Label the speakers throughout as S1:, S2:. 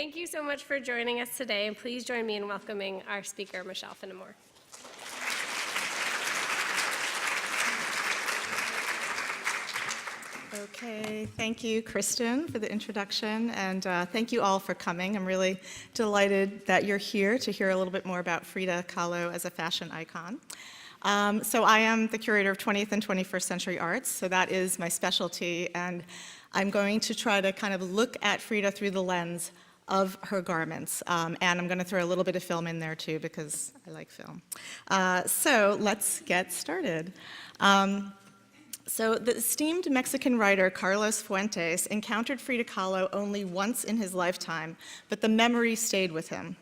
S1: Thank you so much for joining us today, and please join me in welcoming our speaker, Michelle Finnemore.
S2: Okay, thank you, Kristen, for the introduction, and thank you all for coming. I'm really delighted that you're here to hear a little bit more about Frida Kahlo as a fashion icon. So I am the curator of 20th and 21st century arts, so that is my specialty, and I'm going to try to kind of look at Frida through the lens of her garments, and I'm going to throw a little bit of film in there too because I like film. So let's get started. So the esteemed Mexican writer Carlos Fuentes encountered Frida Kahlo only once in his lifetime, but the memory stayed with him.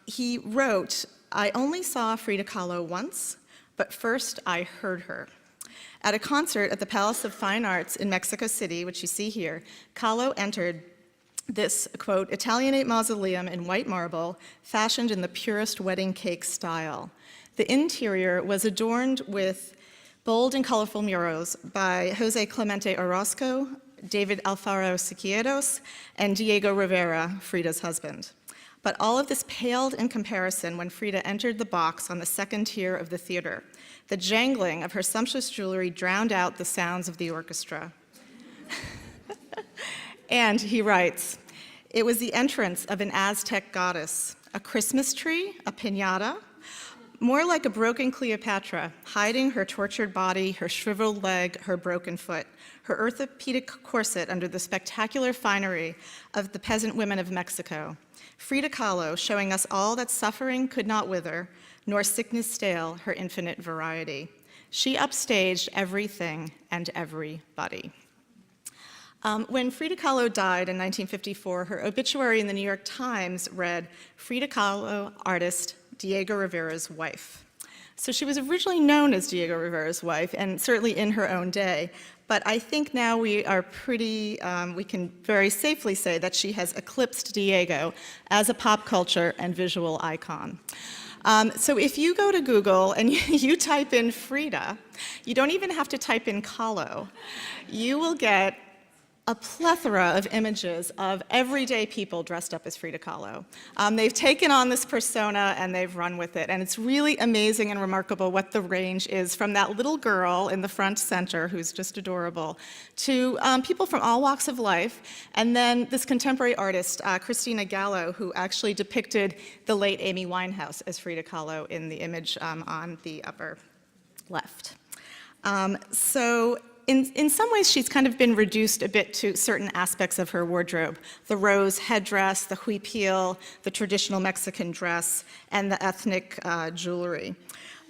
S2: He wrote, "I only saw Frida Kahlo once, but first I heard her." At a concert at the Palace of Fine Arts in Mexico City, which you see here, Kahlo entered this, quote, Italianate mausoleum in white marble, fashioned in the purest wedding cake style. The interior was adorned with bold and colorful murals by Jose Clemente Orozco, David Alfaro Siqueiros, and Diego Rivera, Frida's husband. But all of this paled in comparison when Frida entered the box on the second tier of the theater. The jangling of her sumptuous jewelry drowned out the sounds of the orchestra. And he writes, "It was the entrance of an Aztec goddess, a Christmas tree, a piñata, more like a broken Cleopatra, hiding her tortured body, her shriveled leg, her broken foot, her orthopedic corset under the spectacular finery of the peasant women of Mexico. Frida Kahlo showing us all that suffering could not wither, nor sickness stale her infinite variety. She upstaged everything and everybody." When Frida Kahlo died in 1954, her obituary in the New York Times read, "Frida Kahlo, artist, Diego Rivera's wife." So she was originally known as Diego Rivera's wife, and certainly in her own day, but I think now we are we can very safely say that she has eclipsed Diego as a pop culture and visual icon. So if you go to Google and you type in Frida, you don't even have to type in Kahlo. You will get a plethora of images of everyday people dressed up as Frida Kahlo. They've taken on this persona and they've run with it, and it's really amazing and remarkable what the range is, from that little girl in the front center who's just adorable, to people from all walks of life, and then this contemporary artist, Frida Kahlo, who actually depicted the late Amy Winehouse as Frida Kahlo in the image on the upper left. In some ways, she's kind of been reduced a bit to certain aspects of her wardrobe: the rose headdress, the huipil, the traditional Mexican dress, and the ethnic jewelry.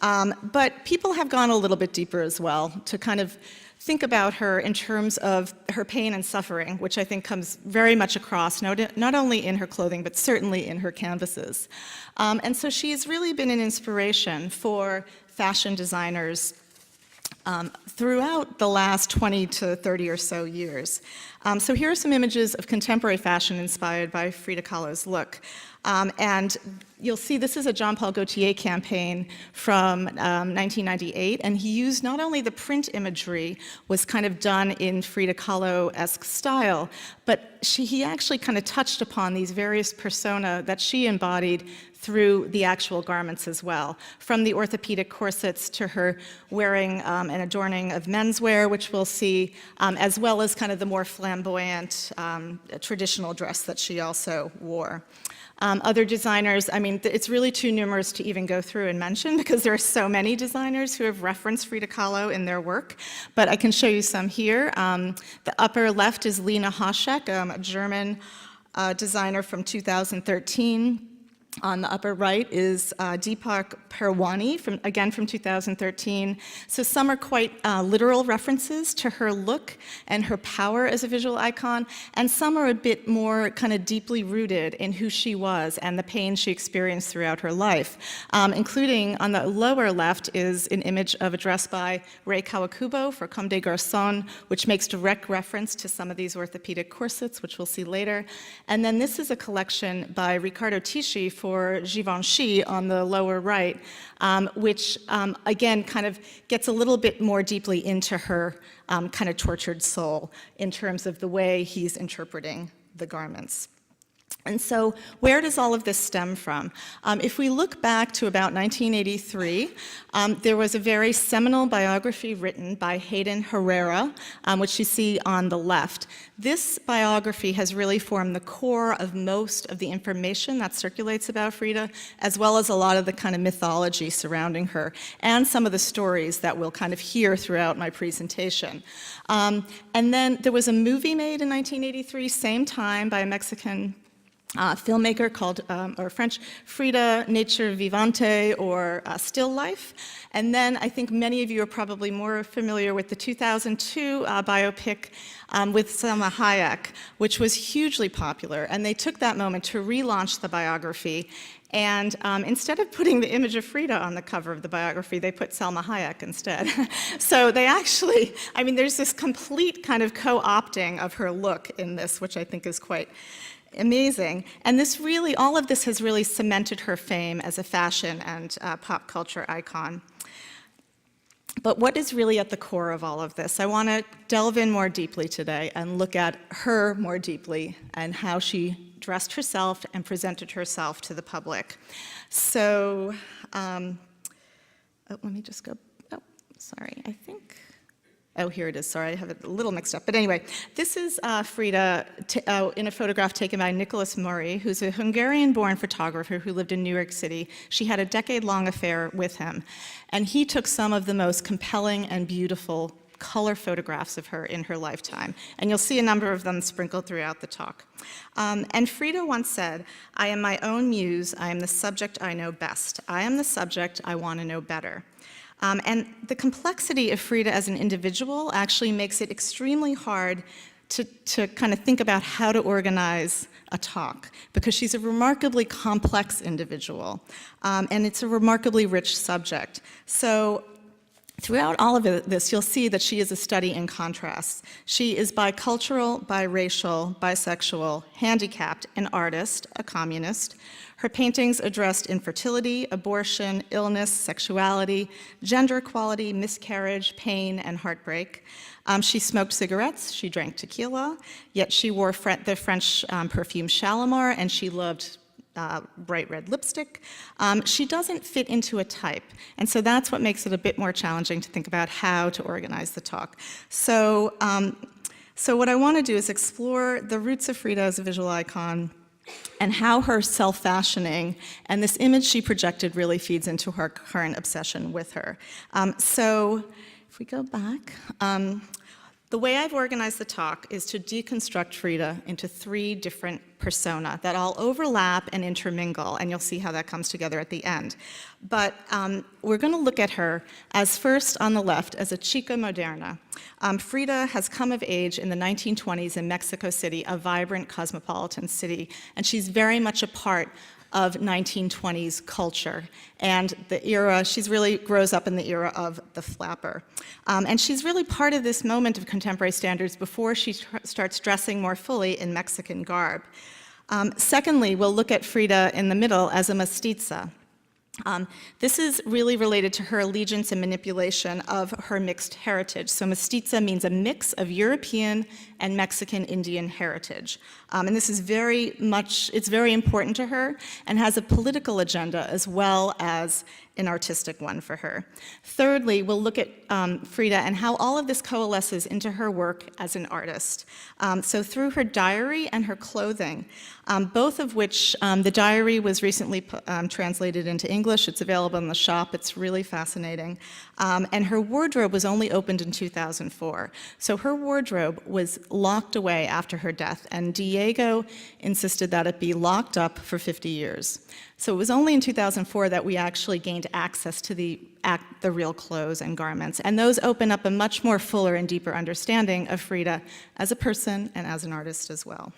S2: But people have gone a little bit deeper as well to kind of think about her in terms of her pain and suffering, which I think comes very much across, not only in her clothing, but certainly in her canvases. And so she's really been an inspiration for fashion designers throughout the last 20 to 30 or so years. So here are some images of contemporary fashion inspired by Frida Kahlo's look. And you'll see this is a Jean Paul Gaultier campaign from 1998, and he used not only the print imagery was kind of done in Frida Kahlo-esque style, but he actually kind of touched upon these various persona that she embodied through the actual garments as well, from the orthopedic corsets to her wearing an adorning of menswear, which we'll see, as well as kind of the more flamboyant traditional dress that she also wore. Other designers, I mean, it's really too numerous to even go through and mention because there are so many designers who have referenced Frida Kahlo in their work, but I can show you some here. The upper left is Lena Haschek, a German designer from 2013. On the upper right is Deepak Perwani, again from 2013. So some are quite literal references to her look and her power as a visual icon, and some are a bit more kind of deeply rooted in who she was and the pain she experienced throughout her life. Including on the lower left is an image of a dress by Rei Kawakubo for Comme des Garçons, which makes direct reference to some of these orthopedic corsets, which we'll see later. And then this is a collection by Riccardo Tisci for Givenchy on the lower right, which again kind of gets a little bit more deeply into her kind of tortured soul in terms of the way he's interpreting the garments. And so where does all of this stem from? If we look back to about 1983, there was a very seminal biography written by Hayden Herrera, which you see on the left. This biography has really formed the core of most of the information that circulates about Frida, as well as a lot of the kind of mythology surrounding her, and some of the stories that we'll kind of hear throughout my presentation. And then there was a movie made in 1983, same time, by a Mexican filmmaker called, or French, Frida Nature Vivante, or Still Life. And then I think many of you are probably more familiar with the 2002 biopic with Salma Hayek, which was hugely popular. And they took that moment to relaunch the biography. And instead of putting the image of Frida on the cover of the biography, they put Salma Hayek instead. So they actually, I mean, there's this complete kind of co-opting of her look in this, which I think is quite amazing. And this really, all of this has really cemented her fame as a fashion and pop culture icon. But what is really at the core of all of this? I want to delve in more deeply today and look at her more deeply and how she dressed herself and presented herself to the public. So, let me just go, sorry, I think. Oh, here it is. Sorry, I have it a little mixed up. But anyway, this is Frida in a photograph taken by Nicholas Murray, who's a Hungarian-born photographer who lived in New York City. She had a decade-long affair with him. And he took some of the most compelling and beautiful color photographs of her in her lifetime. And you'll see a number of them sprinkled throughout the talk. And Frida once said, "I am my own muse. I am the subject I know best. I am the subject I want to know better." And the complexity of Frida as an individual actually makes it extremely hard to kind of think about how to organize a talk, because she's a remarkably complex individual, and it's a remarkably rich subject. So throughout all of this, you'll see that she is a study in contrasts. She is bicultural, biracial, bisexual, handicapped, an artist, a communist. Her paintings addressed infertility, abortion, illness, sexuality, gender equality, miscarriage, pain, and heartbreak. She smoked cigarettes, she drank tequila, yet she wore the French perfume Shalimar, and she loved bright red lipstick. She doesn't fit into a type, and so that's what makes it a bit more challenging to think about how to organize the talk. So what I want to do is explore the roots of Frida as a visual icon, and how her self-fashioning and this image she projected really feeds into her current obsession with her. So if we go back, the way I've organized the talk is to deconstruct Frida into 3 different persona that all overlap and intermingle, and you'll see how that comes together at the end. But we're going to look at her as, first on the left, as a chica moderna. Frida has come of age in the 1920s in Mexico City, a vibrant cosmopolitan city, and she's very much a part of 1920s culture and the era. She's really grows up in the era of the flapper. And she's really part of this moment of contemporary standards before she starts dressing more fully in Mexican garb. Secondly, we'll look at Frida in the middle as a mestiza. This is really related to her allegiance and manipulation of her mixed heritage. So mestiza means a mix of European and Mexican Indian heritage. And this is it's very important to her and has a political agenda as well as an artistic one for her. Thirdly, we'll look at Frida and how all of this coalesces into her work as an artist. So through her diary and her clothing, both of which, the diary was recently translated into English. It's available in the shop. It's really fascinating. And her wardrobe was only opened in 2004. So her wardrobe was locked away after her death, and Diego insisted that it be locked up for 50 years. So it was only in 2004 that we actually gained access to the real clothes and garments. And those open up a much more fuller and deeper understanding of Frida as a person and as an artist as well.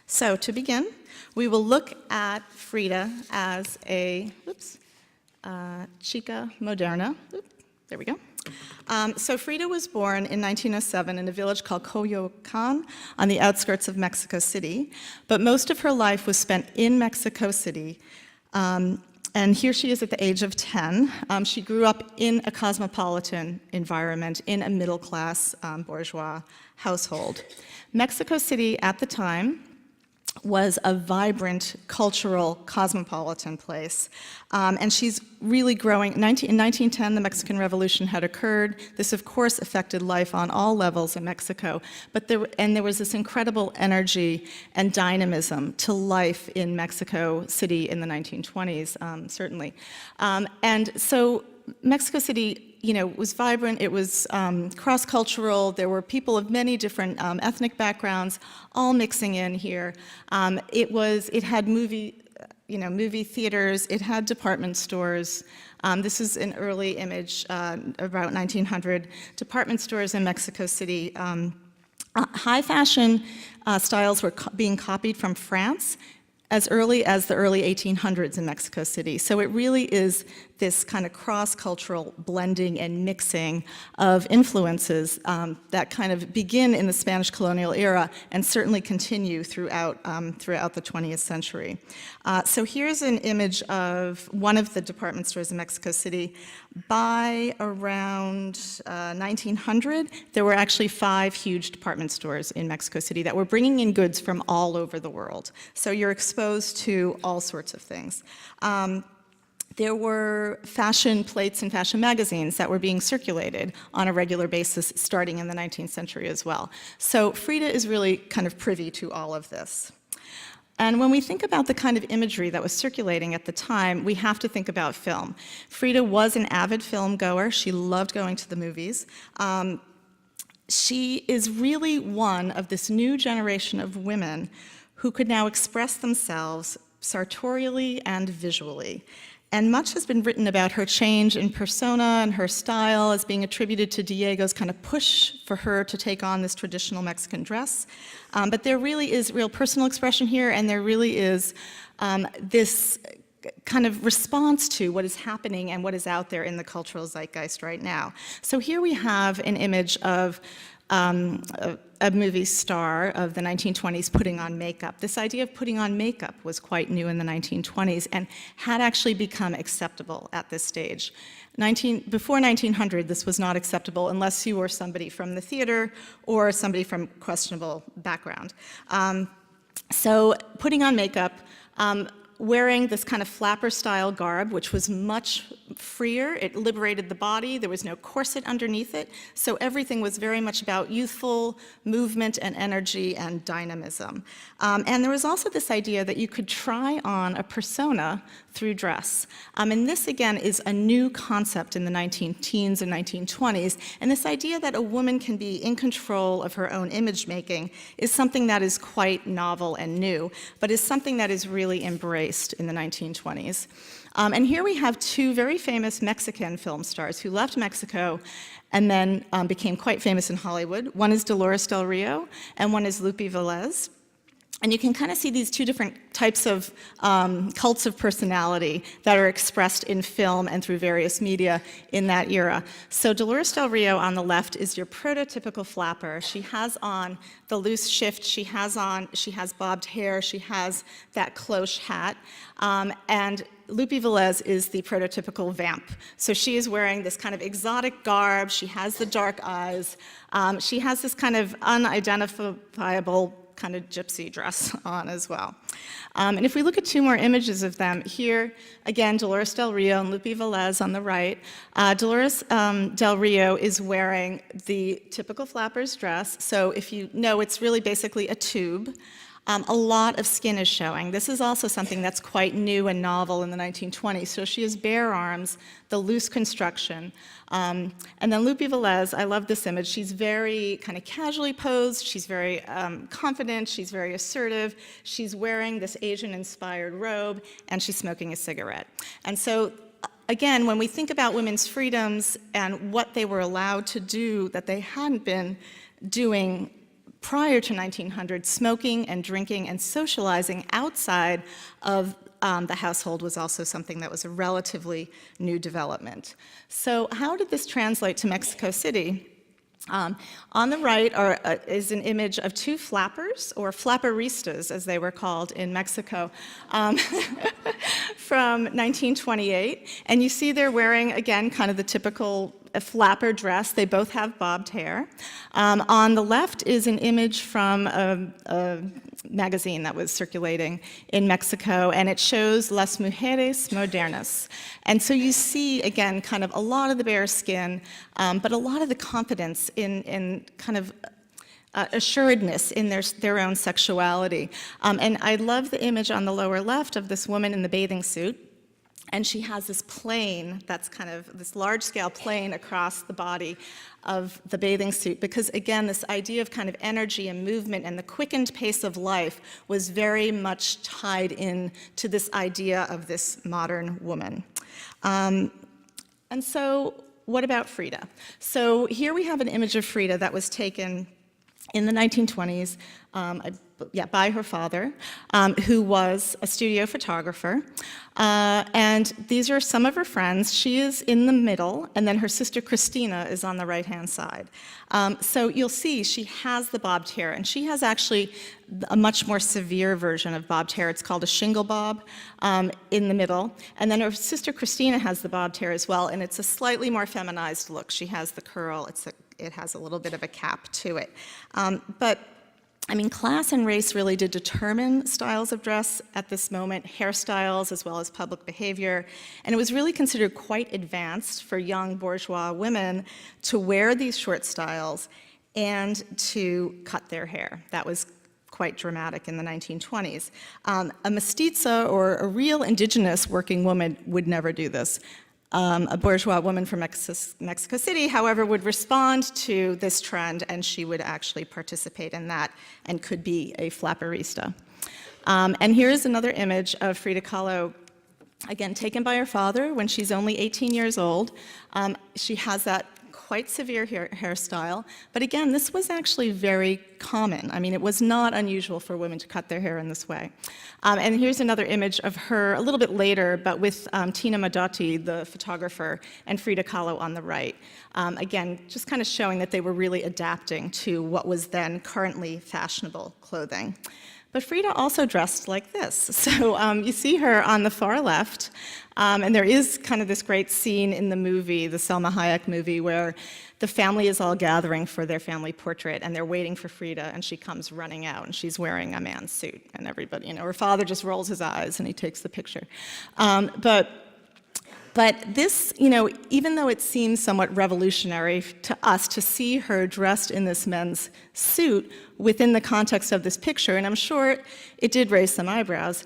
S2: So to begin, we will look at Frida as a, chica moderna. There we go. So Frida was born in 1907 in a village called Coyoacan on the outskirts of Mexico City, but most of her life was spent in Mexico City. And here she is at the age of 10. She grew up in a cosmopolitan environment, in a middle-class bourgeois household. Mexico City at the time was a vibrant, cultural, cosmopolitan place. And she's really growing. In 1910, the Mexican Revolution had occurred. This, of course, affected life on all levels in Mexico. But there was this incredible energy and dynamism to life in Mexico City in the 1920s, certainly. And so Mexico City, was vibrant, it was cross-cultural, there were people of many different ethnic backgrounds all mixing in here. It had movie theaters, it had department stores. This is an early image, about 1900, department stores in Mexico City. High fashion styles were being copied from France as early as the early 1800s in Mexico City. So it really is this kind of cross-cultural blending and mixing of influences that kind of begin in the Spanish colonial era and certainly continue throughout the 20th century. So here's an image of one of the department stores in Mexico City. By around 1900, there were actually 5 huge department stores in Mexico City that were bringing in goods from all over the world. So you're exposed to all sorts of things. There were fashion plates and fashion magazines that were being circulated on a regular basis starting in the 19th century as well. So Frida is really kind of privy to all of this. And when we think about the kind of imagery that was circulating at the time, we have to think about film. Frida was an avid film goer. She loved going to the movies. She is really one of this new generation of women who could now express themselves sartorially and visually. And much has been written about her change in persona and her style as being attributed to Diego's kind of push for her to take on this traditional Mexican dress. But there really is real personal expression here, and there really is this kind of response to what is happening and what is out there in the cultural zeitgeist right now. So here we have an image of a movie star of the 1920s putting on makeup. This idea of putting on makeup was quite new in the 1920s and had actually become acceptable at this stage. Before 1900, this was not acceptable unless you were somebody from the theater or somebody from questionable background. So putting on makeup, wearing this kind of flapper-style garb, which was much freer. It liberated the body. There was no corset underneath it. So everything was very much about youthful movement and energy and dynamism. And there was also this idea that you could try on a persona through dress. And this, again, is a new concept in the 19-teens and 1920s. And this idea that a woman can be in control of her own image making is something that is quite novel and new, but is something that is really embraced in the 1920s. And here we have 2 very famous Mexican film stars who left Mexico and then became quite famous in Hollywood. One is Dolores Del Rio, and one is Lupe Velez. And you can kind of see these 2 different types of cults of personality that are expressed in film and through various media in that era. So Dolores Del Rio on the left is your prototypical flapper. She has on the loose shift, she has bobbed hair, she has that cloche hat, and Lupe Velez is the prototypical vamp. So she is wearing this kind of exotic garb, she has the dark eyes, she has this kind of unidentifiable kind of gypsy dress on as well. And if we look at 2 more images of them, here, again, Dolores Del Rio and Lupe Velez on the right. Dolores Del Rio is wearing the typical flapper's dress. So if you know, it's really basically a tube. A lot of skin is showing. This is also something that's quite new and novel in the 1920s. So she has bare arms, the loose construction. And then Lupe Velez, I love this image. She's very kind of casually posed. She's very confident. She's very assertive. She's wearing this Asian-inspired robe, and she's smoking a cigarette. And so, again, when we think about women's freedoms and what they were allowed to do that they hadn't been doing prior to 1900, smoking and drinking and socializing outside of the household was also something that was a relatively new development. So how did this translate to Mexico City? On the right is an image of 2 flappers, or flapperistas, as they were called in Mexico, from 1928. And you see they're wearing, again, kind of the typical a flapper dress. They both have bobbed hair. On the left is an image from a magazine that was circulating in Mexico, and it shows Las Mujeres Modernas. And so you see, again, kind of a lot of the bare skin, but a lot of the confidence in kind of assuredness in their own sexuality. And I love the image on the lower left of this woman in the bathing suit. And she has this plane that's kind of this large-scale plane across the body of the bathing suit, because again, this idea of kind of energy and movement and the quickened pace of life was very much tied in to this idea of this modern woman. And so what about Frida? So here we have an image of Frida that was taken in the 1920s by her father, who was a studio photographer. And these are some of her friends. She is in the middle, and then her sister Christina is on the right-hand side. So you'll see she has the bobbed hair, and she has actually a much more severe version of bobbed hair. It's called a shingle bob in the middle. And then her sister Christina has the bobbed hair as well, and it's a slightly more feminized look. She has the curl. It has a little bit of a cap to it. But I mean, class and race really did determine styles of dress at this moment, hairstyles as well as public behavior. And it was really considered quite advanced for young bourgeois women to wear these short styles and to cut their hair. That was quite dramatic in the 1920s. A mestiza, or a real indigenous working woman, would never do this. A bourgeois woman from Mexico City, however, would respond to this trend, and she would actually participate in that and could be a flapperista. And here's another image of Frida Kahlo, again, taken by her father when she's only 18 years old. She has that quite severe hairstyle, but again, this was actually very common. I mean, it was not unusual for women to cut their hair in this way. And here's another image of her a little bit later, but with Tina Modotti, the photographer, and Frida Kahlo on the right. Again, just kind of showing that they were really adapting to what was then currently fashionable clothing. But Frida also dressed like this. So you see her on the far left, and there is kind of this great scene in the movie, the Selma Hayek movie, where the family is all gathering for their family portrait, and they're waiting for Frida, and she comes running out, and she's wearing a man's suit, and everybody, her father just rolls his eyes, and he takes the picture. But this, even though it seems somewhat revolutionary to us to see her dressed in this men's suit within the context of this picture, and I'm sure it did raise some eyebrows,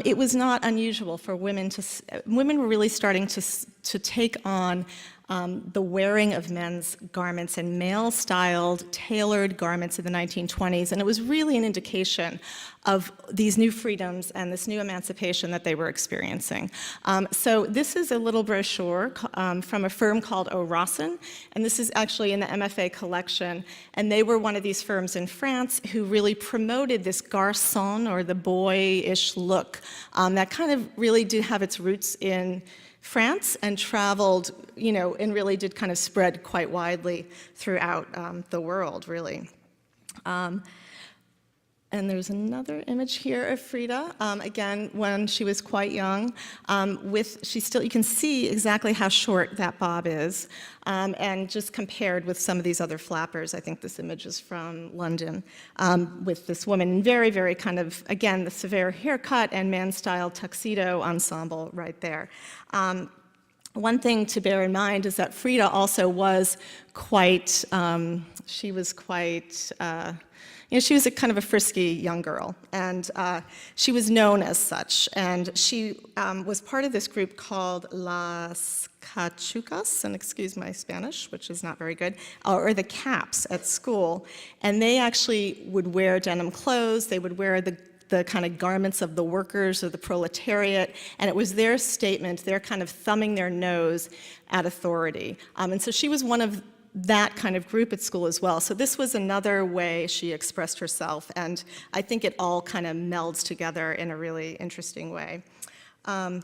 S2: it was not unusual for women women were really starting to take on the wearing of men's garments and male-styled, tailored garments in the 1920s, and it was really an indication of these new freedoms and this new emancipation that they were experiencing. So this is a little brochure from a firm called O'Rossin, and this is actually in the MFA collection, and they were one of these firms in France who really promoted this garçon, or the boyish look, that kind of really did have its roots in France and traveled, and really did kind of spread quite widely throughout the world, really. And there's another image here of Frida, again, when she was quite young. You can see exactly how short that bob is, and just compared with some of these other flappers. I think this image is from London, with this woman in very, very kind of, again, the severe haircut and man-style tuxedo ensemble right there. One thing to bear in mind is that Frida also was quite, she was a kind of a frisky young girl, and she was known as such. And she was part of this group called Las Cachucas, and excuse my Spanish, which is not very good, or the Caps at school. And they actually would wear denim clothes. They would wear the kind of garments of the workers or the proletariat, and it was their statement, their kind of thumbing their nose at authority. And so she was one of that kind of group at school as well. So this was another way she expressed herself, and I think it all kind of melds together in a really interesting way. And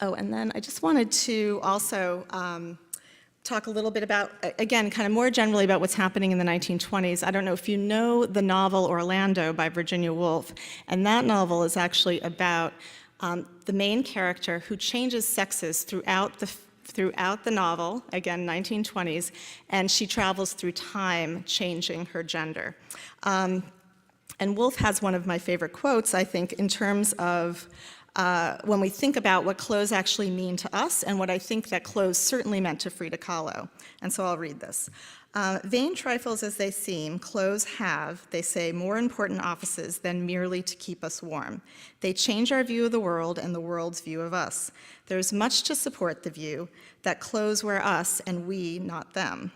S2: then I just wanted to also talk a little bit about, again, kind of more generally about what's happening in the 1920s. I don't know if you know the novel Orlando by Virginia Woolf, and that novel is actually about the main character who changes sexes throughout throughout the novel, again, 1920s, and she travels through time, changing her gender. And Woolf has one of my favorite quotes, I think, in terms of when we think about what clothes actually mean to us and what I think that clothes certainly meant to Frida Kahlo. And so I'll read this. Vain trifles as they seem, clothes have, they say, more important offices than merely to keep us warm. They change our view of the world and the world's view of us. There's much to support the view that clothes wear us and we not them,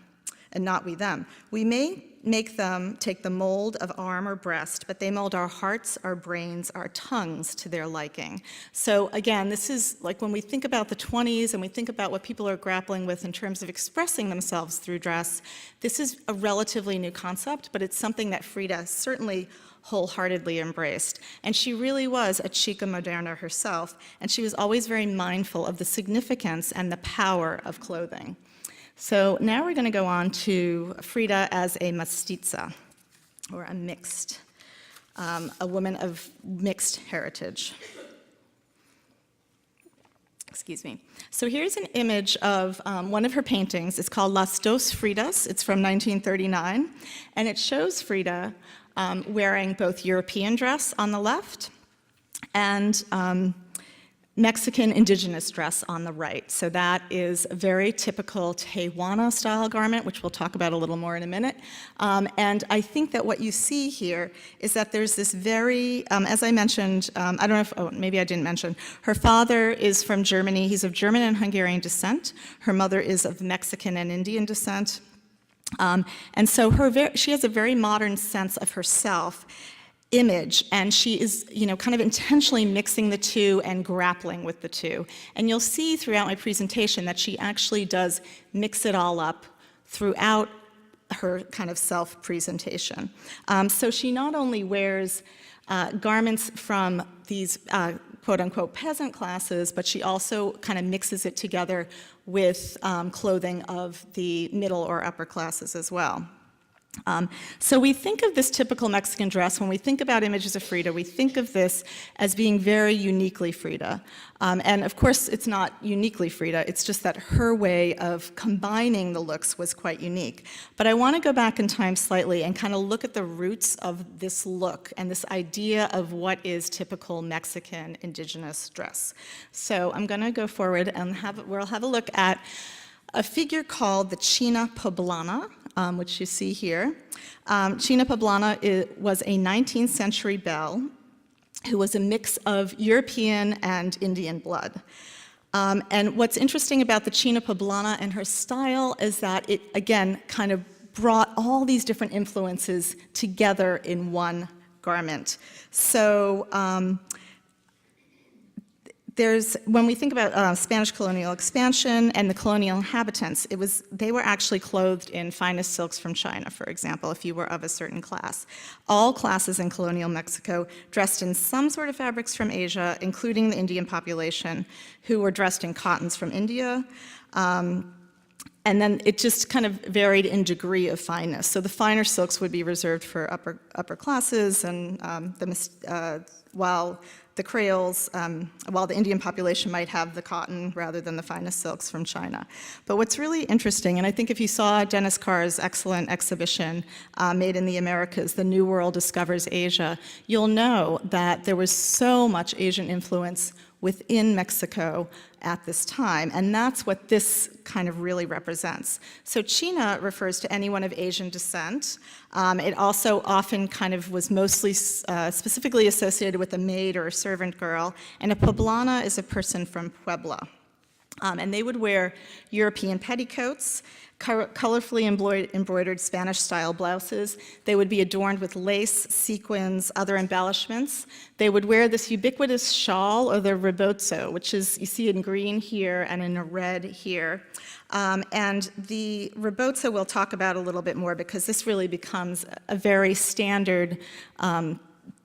S2: and not we them. We may make them take the mold of arm or breast, but they mold our hearts, our brains, our tongues to their liking. So again, this is like when we think about the 20s and we think about what people are grappling with in terms of expressing themselves through dress, this is a relatively new concept, but it's something that Frida certainly wholeheartedly embraced. And she really was a chica moderna herself, and she was always very mindful of the significance and the power of clothing. So now we're going to go on to Frida as a mestiza, or a mixed, a woman of mixed heritage. Excuse me. So here's an image of one of her paintings. It's called Las Dos Fridas. It's from 1939, and it shows Frida wearing both European dress on the left and Mexican indigenous dress on the right. So that is a very typical Tehuana-style garment, which we'll talk about a little more in a minute. And I think that what you see here is that there's this very, as I mentioned, I don't know if, oh, maybe I didn't mention, her father is from Germany. He's of German and Hungarian descent. Her mother is of Mexican and Indian descent. And so she has a very modern sense of herself image, and she is, kind of intentionally mixing the two and grappling with the two. And you'll see throughout my presentation that she actually does mix it all up throughout her kind of self-presentation. So she not only wears garments from these quote-unquote peasant classes, but she also kind of mixes it together with clothing of the middle or upper classes as well. So we think of this typical Mexican dress, when we think about images of Frida, we think of this as being very uniquely Frida. And of course, it's not uniquely Frida, it's just that her way of combining the looks was quite unique. But I want to go back in time slightly and kind of look at the roots of this look and this idea of what is typical Mexican indigenous dress. So I'm going to go forward and we'll have a look at a figure called the China Poblana, which you see here. China Poblana was a 19th century belle who was a mix of European and Indian blood. And what's interesting about the China Poblana and her style is that it, again, kind of brought all these different influences together in one garment. So when we think about Spanish colonial expansion and the colonial inhabitants, they were actually clothed in finest silks from China, for example, if you were of a certain class. All classes in colonial Mexico dressed in some sort of fabrics from Asia, including the Indian population, who were dressed in cottons from India. And then it just kind of varied in degree of fineness. So the finer silks would be reserved for upper classes, and while the creoles, while the Indian population might have the cotton rather than the finest silks from China. But what's really interesting, and I think if you saw Dennis Carr's excellent exhibition, Made in the Americas, The New World Discovers Asia, you'll know that there was so much Asian influence within Mexico at this time, and that's what this kind of really represents. So China refers to anyone of Asian descent. It also often kind of was mostly specifically associated with a maid or a servant girl, and a poblana is a person from Puebla. And they would wear European petticoats, colorfully embroidered Spanish-style blouses. They would be adorned with lace, sequins, other embellishments. They would wear this ubiquitous shawl, or the rebozo, which is, you see in green here and in a red here. And the rebozo we'll talk about a little bit more, because this really becomes a very standard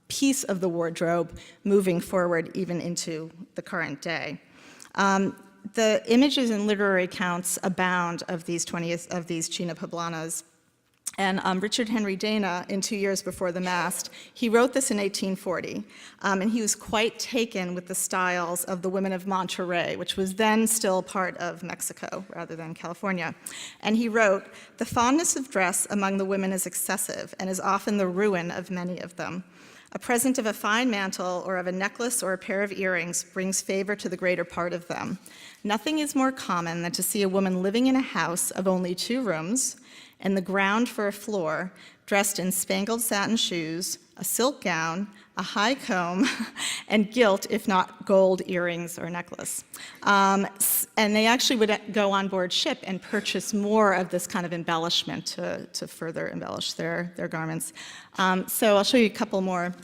S2: piece of the wardrobe moving forward even into the current day. The images and literary accounts abound of these China Poblanas. And Richard Henry Dana, in 2 Years Before the Mast, he wrote this in 1840, and he was quite taken with the styles of the women of Monterrey, which was then still part of Mexico rather than California. And he wrote, "The fondness of dress among the women is excessive and is often the ruin of many of them. A present of a fine mantle or of a necklace or a pair of earrings brings favor to the greater part of them. Nothing is more common than to see a woman living in a house of only 2 rooms, and the ground for a floor, dressed in spangled satin shoes, a silk gown, a high comb, and gilt, if not gold, earrings or necklace." And they actually would go on board ship and purchase more of this kind of embellishment to further embellish their garments. So I'll show you a couple more.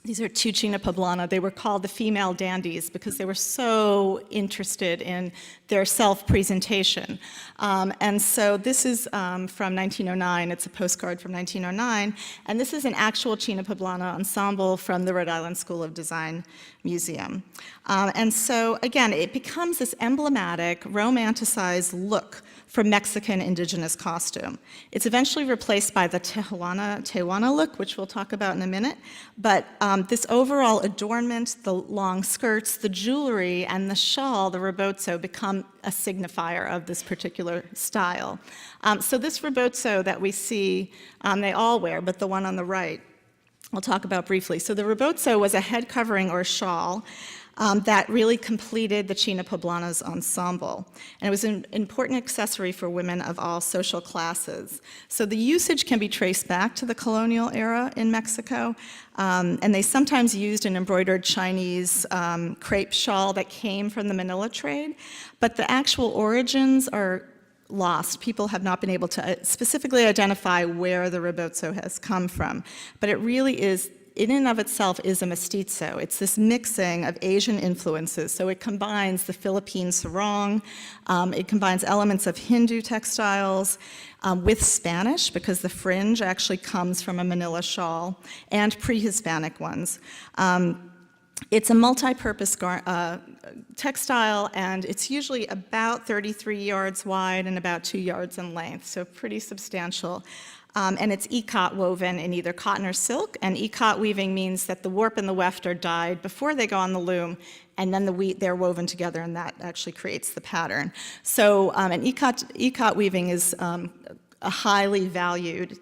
S2: These are 2 china poblana. They were called the female dandies because they were so interested in their self-presentation. And so this is from 1909. It's a postcard from 1909. And this is an actual china poblana ensemble from the Rhode Island School of Design Museum. And so, again, it becomes this emblematic, romanticized look for Mexican indigenous costume. It's eventually replaced by the Tehuana look, which we'll talk about in a minute. But this overall adornment, the long skirts, the jewelry, and the shawl, the rebozo, become a signifier of this particular style. So this rebozo that we see, they all wear, but the one on the right, I'll talk about briefly. So the rebozo was a head covering or shawl that really completed the china poblana's ensemble. And it was an important accessory for women of all social classes. So the usage can be traced back to the colonial era in Mexico, and they sometimes used an embroidered Chinese crepe shawl that came from the Manila trade, but the actual origins are lost. People have not been able to specifically identify where the rebozo has come from, but it really is, in and of itself, is a mestizo. It's this mixing of Asian influences. So it combines the Philippine sarong, it combines elements of Hindu textiles with Spanish, because the fringe actually comes from a Manila shawl, and pre-Hispanic ones. It's a multi-purpose textile, and it's usually about 33 yards wide and about 2 yards in length, so pretty substantial. And it's ikat woven in either cotton or silk, and ikat weaving means that the warp and the weft are dyed before they go on the loom, and then they're woven together, and that actually creates the pattern. So an ikat weaving is a highly valued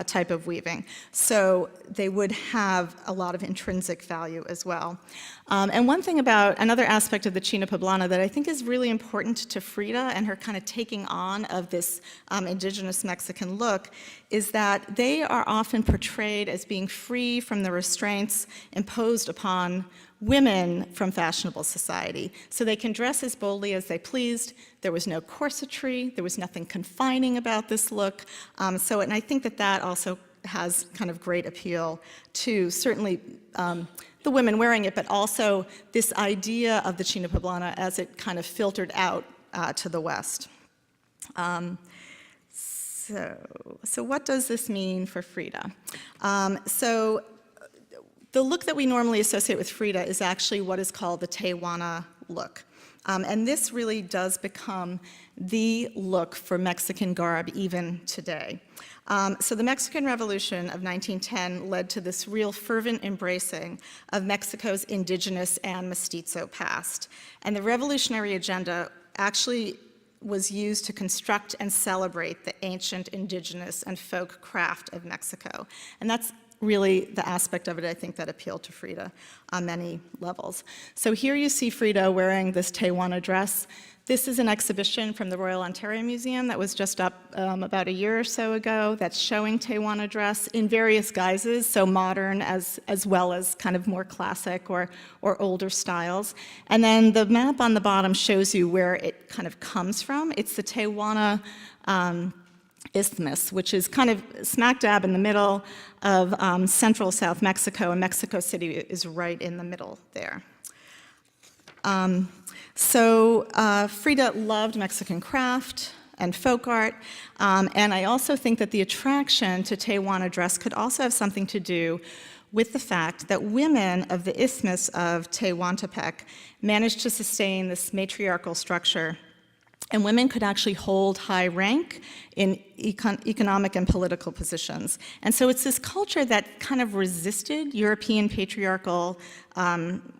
S2: type of weaving. So they would have a lot of intrinsic value as well. And one thing about another aspect of the china poblana that I think is really important to Frida and her kind of taking on of this indigenous Mexican look is that they are often portrayed as being free from the restraints imposed upon women from fashionable society. So they can dress as boldly as they pleased. There was no corsetry. There was nothing confining about this look. And I think that also has kind of great appeal to certainly the women wearing it, but also this idea of the china poblana as it kind of filtered out to the West. So what does this mean for Frida? The look that we normally associate with Frida is actually what is called the Tehuana look. And this really does become the look for Mexican garb even today. So the Mexican Revolution of 1910 led to this real fervent embracing of Mexico's indigenous and mestizo past. And the revolutionary agenda actually was used to construct and celebrate the ancient indigenous and folk craft of Mexico. And that's really the aspect of it, I think, that appealed to Frida on many levels. So here you see Frida wearing this Tehuana dress. This is an exhibition from the Royal Ontario Museum that was just up about a year or so ago that's showing Tehuana dress in various guises, so modern as well as kind of more classic or older styles. And then the map on the bottom shows you where it kind of comes from. It's the Tehuana Isthmus, which is kind of smack dab in the middle of central South Mexico, and Mexico City is right in the middle there. Frida loved Mexican craft and folk art, and I also think that the attraction to Tehuana dress could also have something to do with the fact that women of the Isthmus of Tehuantepec managed to sustain this matriarchal structure and women could actually hold high rank in economic and political positions. And so it's this culture that kind of resisted European patriarchal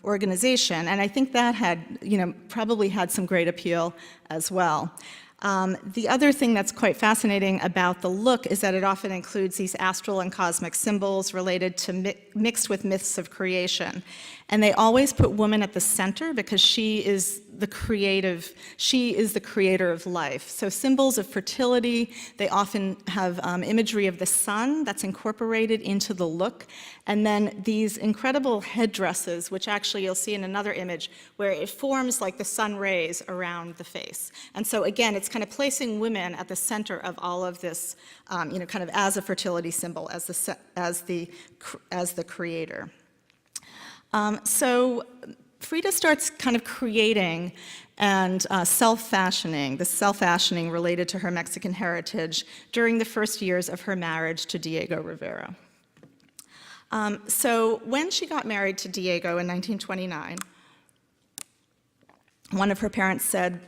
S2: organization, and I think that had, probably had some great appeal as well. The other thing that's quite fascinating about the look is that it often includes these astral and cosmic symbols related to mixed with myths of creation. And they always put woman at the center because she is the creator of life. So symbols of fertility, they often have imagery of the sun that's incorporated into the look. And then these incredible headdresses, which actually you'll see in another image, where it forms like the sun rays around the face. And so again, it's kind of placing women at the center of all of this, kind of as a fertility symbol, as the creator. So Frida starts kind of creating and self-fashioning, the self-fashioning related to her Mexican heritage during the first years of her marriage to Diego Rivera. So when she got married to Diego in 1929, one of her parents said,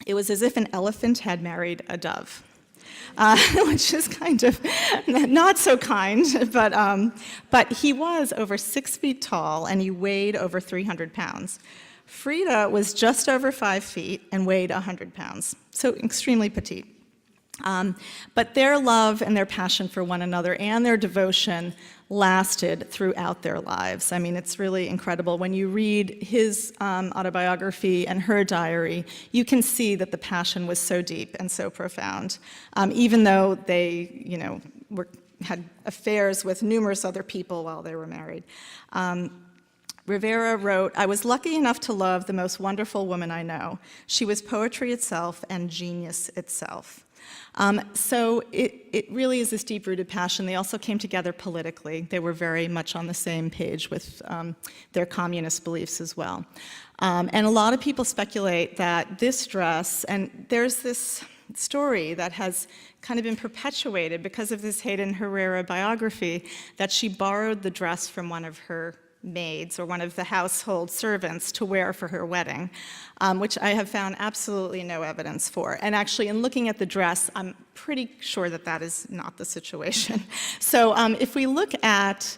S2: it was as if an elephant had married a dove. Which is kind of not so kind, but he was over 6 feet tall and he weighed over 300 pounds. Frida was just over 5 feet and weighed 100 pounds, so extremely petite. But their love and their passion for one another and their devotion lasted throughout their lives. I mean, it's really incredible. When you read his autobiography and her diary, you can see that the passion was so deep and so profound, even though they, had affairs with numerous other people while they were married. Rivera wrote, "I was lucky enough to love the most wonderful woman I know. She was poetry itself and genius itself." So it really is this deep-rooted passion. They also came together politically. They were very much on the same page with their communist beliefs as well. And a lot of people speculate that this dress, and there's this story that has kind of been perpetuated because of this Hayden Herrera biography, that she borrowed the dress from one of her maids or one of the household servants to wear for her wedding, which I have found absolutely no evidence for. And actually, in looking at the dress, I'm pretty sure that that is not the situation. So if we look at,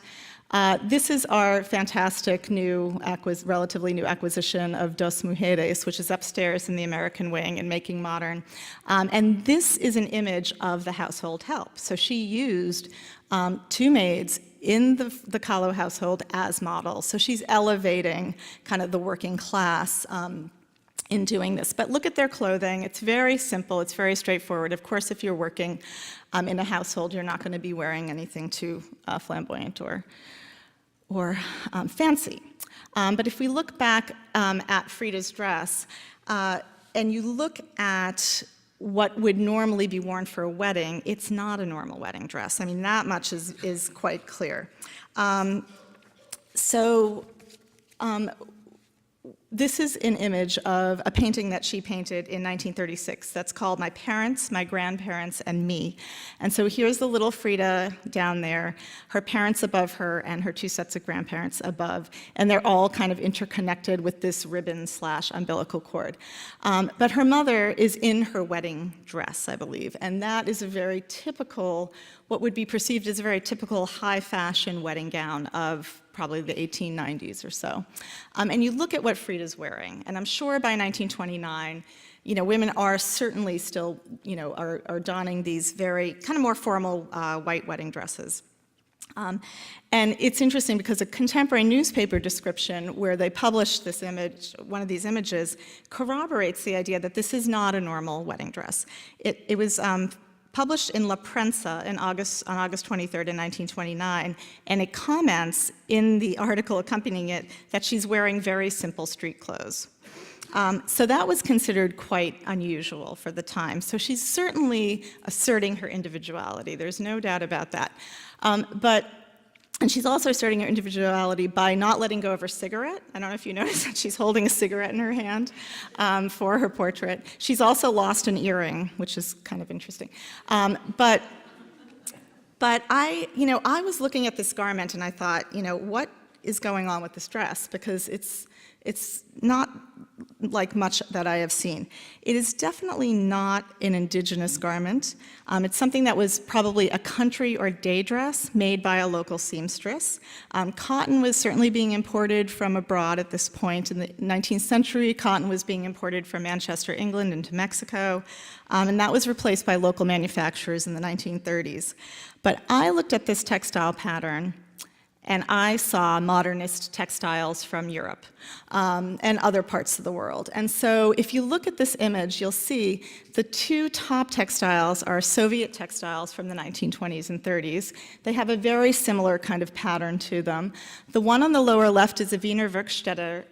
S2: this is our fantastic relatively new acquisition of Dos Mujeres, which is upstairs in the American wing and Making Modern. And this is an image of the household help. So she used 2 maids in the Kahlo household as models. So she's elevating kind of the working class in doing this. But look at their clothing. It's very simple. It's very straightforward. Of course, if you're working in a household, you're not going to be wearing anything too flamboyant or fancy. But if we look back at Frida's dress, and you look at what would normally be worn for a wedding, it's not a normal wedding dress. I mean, that much is quite clear. This is an image of a painting that she painted in 1936 that's called My Parents, My Grandparents, and Me. And so here's the little Frida down there, her parents above her, and her 2 sets of grandparents above. And they're all kind of interconnected with this ribbon/umbilical cord. But her mother is in her wedding dress, I believe. And that is a very typical, what would be perceived as a very typical high fashion wedding gown of probably the 1890s or so. And you look at what Frida's wearing, and I'm sure by 1929, women are certainly still, are donning these very kind of more formal white wedding dresses. And it's interesting because a contemporary newspaper description where they published this image, one of these images, corroborates the idea that this is not a normal wedding dress. It was published in La Prensa on August 23rd in 1929, and it comments in the article accompanying it that she's wearing very simple street clothes. So that was considered quite unusual for the time. So she's certainly asserting her individuality. There's no doubt about that. And she's also asserting her individuality by not letting go of her cigarette. I don't know if you noticed that she's holding a cigarette in her hand for her portrait. She's also lost an earring, which is kind of interesting. But I was looking at this garment and I thought, what is going on with this dress, because it's not like much that I have seen. It is definitely not an indigenous garment. It's something that was probably a country or day dress made by a local seamstress. Cotton was certainly being imported from abroad at this point. In the 19th century, cotton was being imported from Manchester, England into Mexico, and that was replaced by local manufacturers in the 1930s. But I looked at this textile pattern and I saw modernist textiles from Europe and other parts of the world. And so if you look at this image, you'll see the two top textiles are Soviet textiles from the 1920s and 30s. They have a very similar kind of pattern to them. The one on the lower left is a Wiener Werkstätte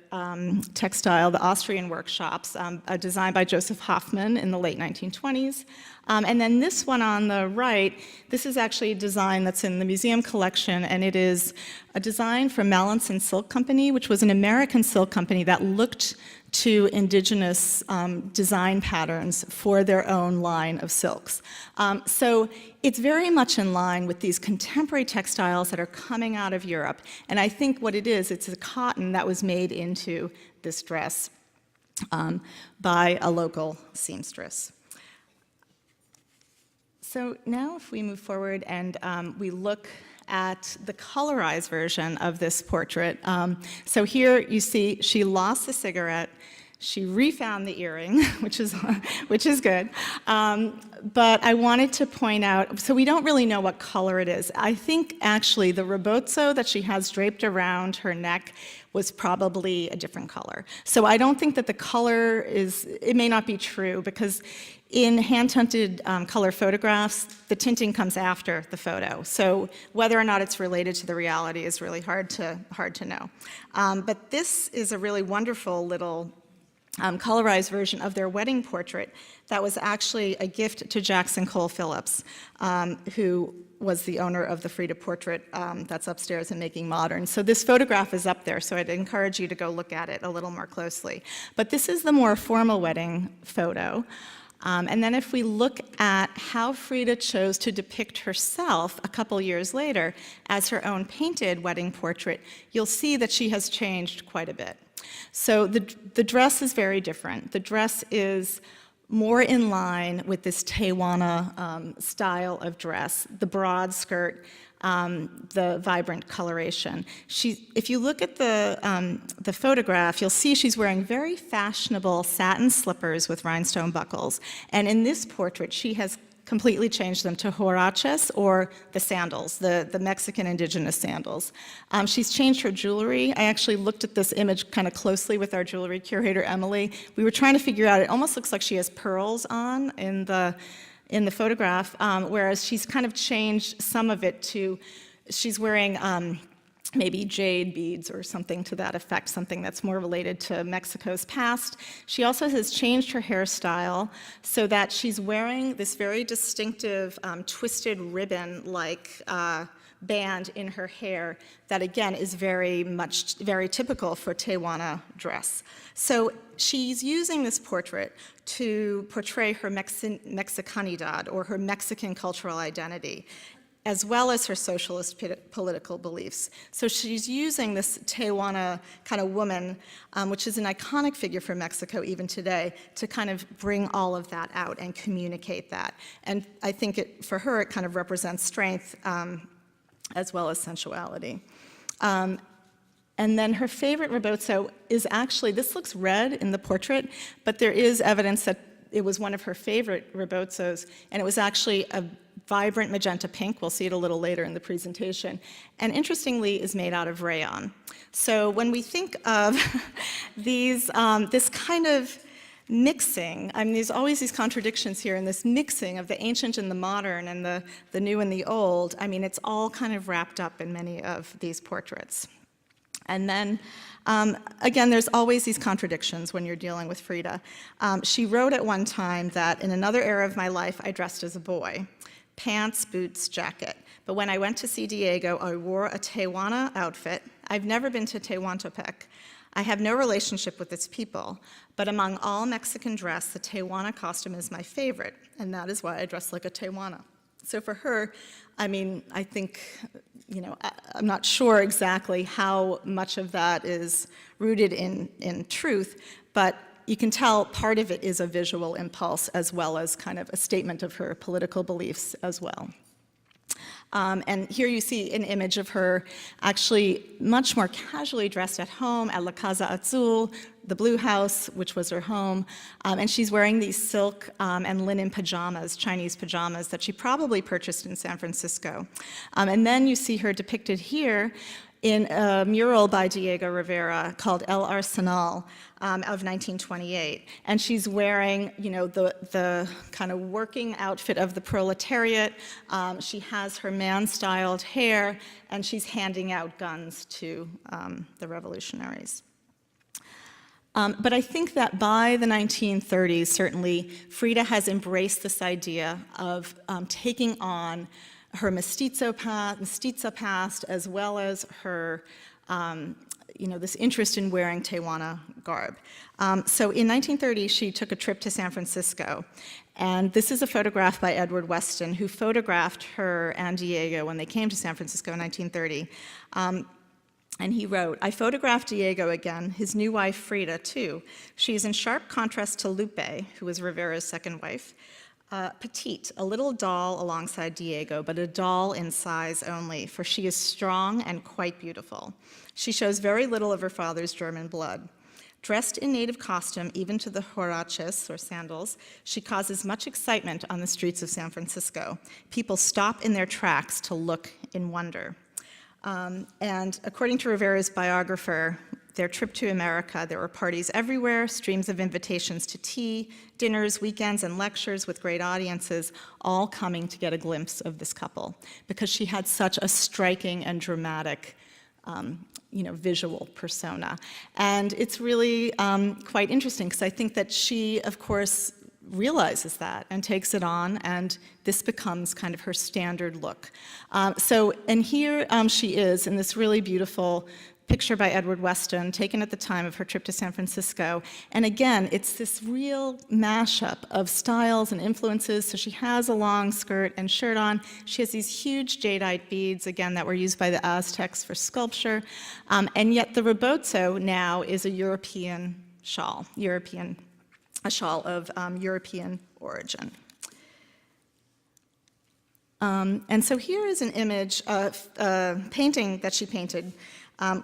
S2: textile, the Austrian workshops, designed by Joseph Hoffmann in the late 1920s. And then this one on the right, this is actually a design that's in the museum collection, and it is a design from Mallinson Silk Company, which was an American silk company that looked to indigenous design patterns for their own line of silks. So it's very much in line with these contemporary textiles that are coming out of Europe. And I think what it is, it's a cotton that was made into this dress by a local seamstress. So now if we move forward and we look at the colorized version of this portrait. So here you see she lost the cigarette, she refound the earring, which is good. But I wanted to point out, so we don't really know what color it is. I think actually the rebozo that she has draped around her neck was probably a different color. So I don't think that the color is, it may not be true, because in hand-tinted color photographs, the tinting comes after the photo. So whether or not it's related to the reality is really hard to know. But this is a really wonderful little colorized version of their wedding portrait that was actually a gift to Jackson Cole Phillips, who was the owner of the Frida portrait that's upstairs in Making Modern. So this photograph is up there, so I'd encourage you to go look at it a little more closely. But this is the more formal wedding photo. And then if we look at how Frida chose to depict herself a couple years later as her own painted wedding portrait, you'll see that she has changed quite a bit. So the dress is very different. The dress is more in line with this Tewana style of dress, the broad skirt, the vibrant coloration. If you look at the photograph, you'll see she's wearing very fashionable satin slippers with rhinestone buckles. And in this portrait, she has completely changed them to huaraches, or the sandals, the Mexican indigenous sandals. She's changed her jewelry. I actually looked at this image kind of closely with our jewelry curator, Emily. We were trying to figure out, it almost looks like she has pearls on in the photograph, whereas she's kind of changed some of it to, she's wearing maybe jade beads or something to that effect, something that's more related to Mexico's past. She also has changed her hairstyle so that she's wearing this very distinctive twisted ribbon-like band in her hair that, again, is very typical for Tewana dress. So she's using this portrait to portray her Mexicanidad, or her Mexican cultural identity, as well as her socialist political beliefs. So she's using this Tewana kind of woman, which is an iconic figure for Mexico even today, to kind of bring all of that out and communicate that. And I think for her, it kind of represents strength as well as sensuality. And then her favorite rebozo is actually, this looks red in the portrait, but there is evidence that it was one of her favorite rebozos, and it was actually a vibrant magenta pink. We'll see it a little later in the presentation. And interestingly, is made out of rayon. So when we think of these, this kind of mixing, I mean, there's always these contradictions here, and this mixing of the ancient and the modern, and the new and the old, I mean, it's all kind of wrapped up in many of these portraits. And then, again, there's always these contradictions when you're dealing with Frida. She wrote at one time that, in another era of my life, I dressed as a boy. Pants, boots, jacket. But when I went to see Diego, I wore a Tewana outfit. I've never been to Tehuantepec. I have no relationship with its people, but among all Mexican dress, the Tewana costume is my favorite, and that is why I dress like a Tewana. So for her, I mean, I think, I'm not sure exactly how much of that is rooted in truth, but you can tell part of it is a visual impulse as well as kind of a statement of her political beliefs as well. And here you see an image of her actually much more casually dressed at home at La Casa Azul, the Blue House, which was her home. And she's wearing these silk and linen pajamas, Chinese pajamas, that she probably purchased in San Francisco. And then you see her depicted here in a mural by Diego Rivera called El Arsenal of 1928. And she's wearing, the kind of working outfit of the proletariat. She has her man-styled hair, and she's handing out guns to the revolutionaries. But I think that by the 1930s, certainly, Frida has embraced this idea of taking on her mestizo past, as well as her, this interest in wearing Tehuana garb. So in 1930, she took a trip to San Francisco, and this is a photograph by Edward Weston, who photographed her and Diego when they came to San Francisco in 1930. And he wrote, "I photographed Diego again, his new wife Frida too. She is in sharp contrast to Lupe, who was Rivera's second wife. Petite, a little doll alongside Diego, but a doll in size only, for she is strong and quite beautiful. She shows very little of her father's German blood. Dressed in native costume, even to the huaraches, or sandals, she causes much excitement on the streets of San Francisco. People stop in their tracks to look in wonder." And according to Rivera's biographer, their trip to America, there were parties everywhere, streams of invitations to tea, dinners, weekends, and lectures with great audiences, all coming to get a glimpse of this couple, because she had such a striking and dramatic visual persona. And it's really quite interesting, because I think that she, of course, realizes that and takes it on, and this becomes kind of her standard look. And here she is in this really beautiful picture by Edward Weston, taken at the time of her trip to San Francisco. And again, it's this real mashup of styles and influences. So she has a long skirt and shirt on. She has these huge jadeite beads, again, that were used by the Aztecs for sculpture. And yet the rebozo now is a European shawl, a shawl of European origin. And so here is an image of a painting that she painted,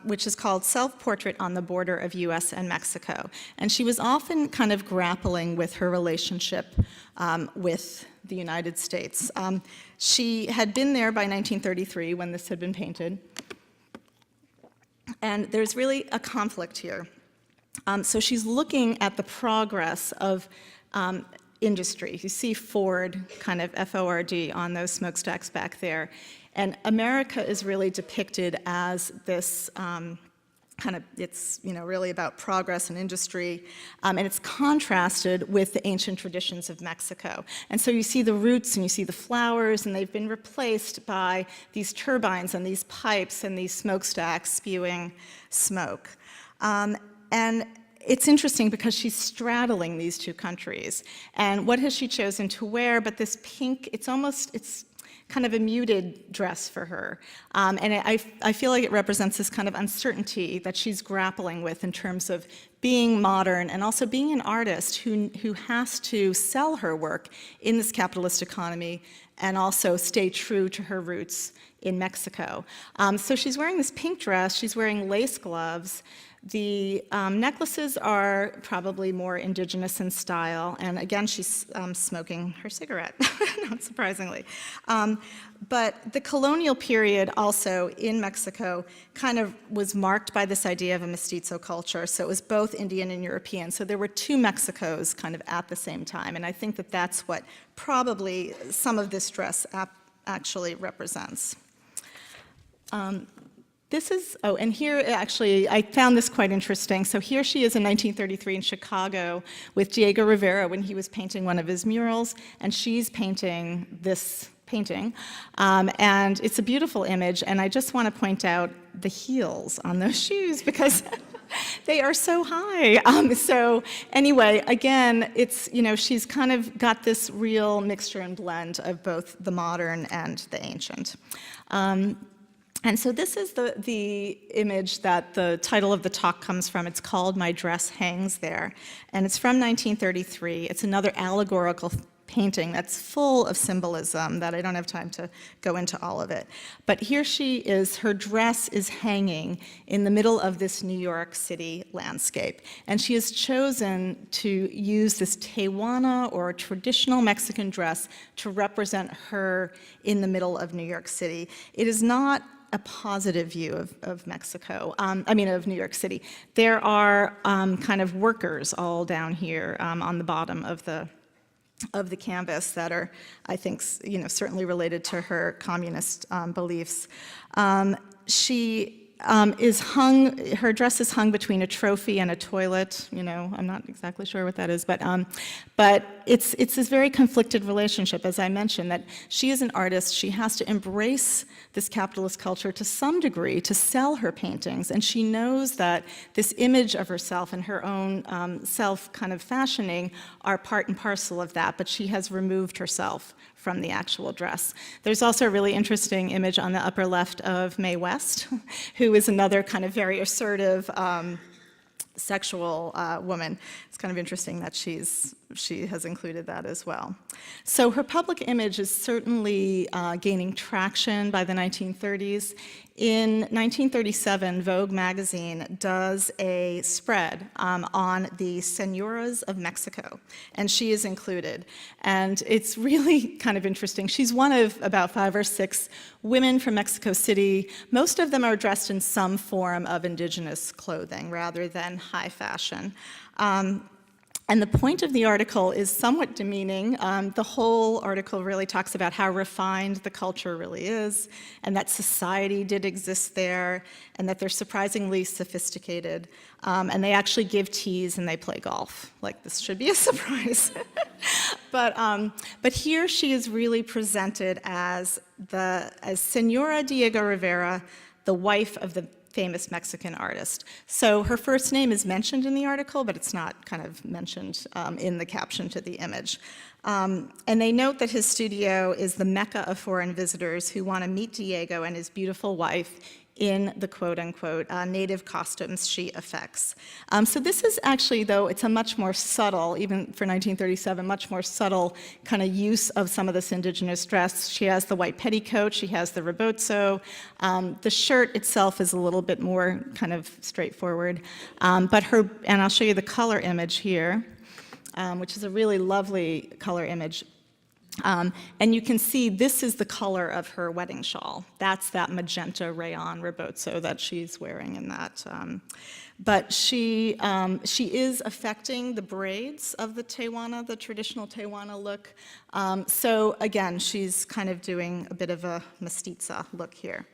S2: which is called Self-Portrait on the Border of US and Mexico. And she was often kind of grappling with her relationship with the United States. She had been there by 1933 when this had been painted. And there's really a conflict here. So she's looking at the progress of industry. You see Ford, kind of F-O-R-D, on those smokestacks back there. And America is really depicted as this it's really about progress and industry, and it's contrasted with the ancient traditions of Mexico. And so you see the roots and you see the flowers, and they've been replaced by these turbines and these pipes and these smokestacks spewing smoke. And it's interesting because she's straddling these two countries. And what has she chosen to wear but this pink, it's kind of a muted dress for her. And I feel like it represents this kind of uncertainty that she's grappling with in terms of being modern and also being an artist who has to sell her work in this capitalist economy and also stay true to her roots in Mexico. So she's wearing this pink dress, she's wearing lace gloves. The necklaces are probably more indigenous in style, and again, she's smoking her cigarette, not surprisingly. But the colonial period also in Mexico kind of was marked by this idea of a mestizo culture, so it was both Indian and European. So there were two Mexicos kind of at the same time, and I think that that's what probably some of this dress actually represents. And here actually, I found this quite interesting. So here she is in 1933 in Chicago with Diego Rivera when he was painting one of his murals, and she's painting this painting. And it's a beautiful image, and I just want to point out the heels on those shoes because They are so high. So anyway, again, it's, she's kind of got this real mixture and blend of both the modern and the ancient. And so this is the image that the title of the talk comes from. It's called My Dress Hangs There, and it's from 1933. It's another allegorical painting that's full of symbolism that I don't have time to go into all of it. But here she is, her dress is hanging in the middle of this New York City landscape. And she has chosen to use this Tehuana, or traditional Mexican dress, to represent her in the middle of New York City. It is not a positive view of Mexico, of New York City. There are kind of workers all down here on the bottom of the canvas that are, I think, certainly related to her communist beliefs. She is hung, her dress is hung between a trophy and a toilet. I'm not exactly sure what that is, but it's this very conflicted relationship, as I mentioned, that she is an artist. She has to embrace this capitalist culture to some degree to sell her paintings, and she knows that this image of herself and her own self kind of fashioning are part and parcel of that, but she has removed herself from the actual dress. There's also a really interesting image on the upper left of Mae West, who is another kind of very assertive sexual woman. It's kind of interesting that she has included that as well. So her public image is certainly gaining traction by the 1930s. In 1937, Vogue magazine does a spread on the Senoras of Mexico, and she is included. And it's really kind of interesting. She's one of about 5 or 6 women from Mexico City. Most of them are dressed in some form of indigenous clothing rather than high fashion. And the point of the article is somewhat demeaning. The whole article really talks about how refined the culture really is, and that society did exist there, and that they're surprisingly sophisticated. And they actually give teas and they play golf. Like, this should be a surprise. But here she is really presented as Senora Diego Rivera, the wife of the famous Mexican artist. So her first name is mentioned in the article, but it's not kind of mentioned in the caption to the image. And they note that his studio is the mecca of foreign visitors who want to meet Diego and his beautiful wife in the quote-unquote native costumes she affects. So this is actually, though, it's a much more subtle, even for 1937, much more subtle kind of use of some of this indigenous dress. She has the white petticoat, she has the rebozo. The shirt itself is a little bit more kind of straightforward. And I'll show you the color image here, which is a really lovely color image. And you can see this is the color of her wedding shawl. That's that magenta rayon rebozo that she's wearing in that. But she is affecting the braids of the Tehuana, the traditional Tehuana look. So again, she's kind of doing a bit of a mestiza look here.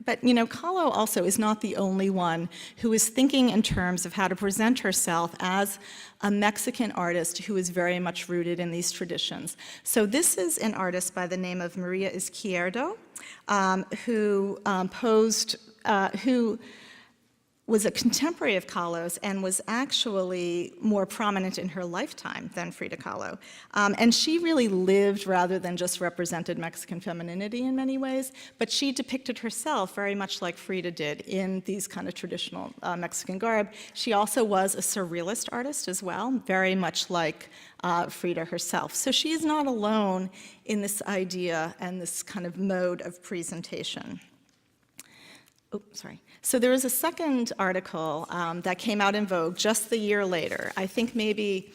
S2: But Kahlo also is not the only one who is thinking in terms of how to present herself as a Mexican artist who is very much rooted in these traditions. So this is an artist by the name of Maria Izquierdo, who was a contemporary of Kahlo's and was actually more prominent in her lifetime than Frida Kahlo. And she really lived rather than just represented Mexican femininity in many ways, but she depicted herself very much like Frida did in these kind of traditional Mexican garb. She also was a surrealist artist as well, very much like Frida herself. So she is not alone in this idea and this kind of mode of presentation. Oh, sorry. So there was a second article that came out in Vogue just the year later. I think maybe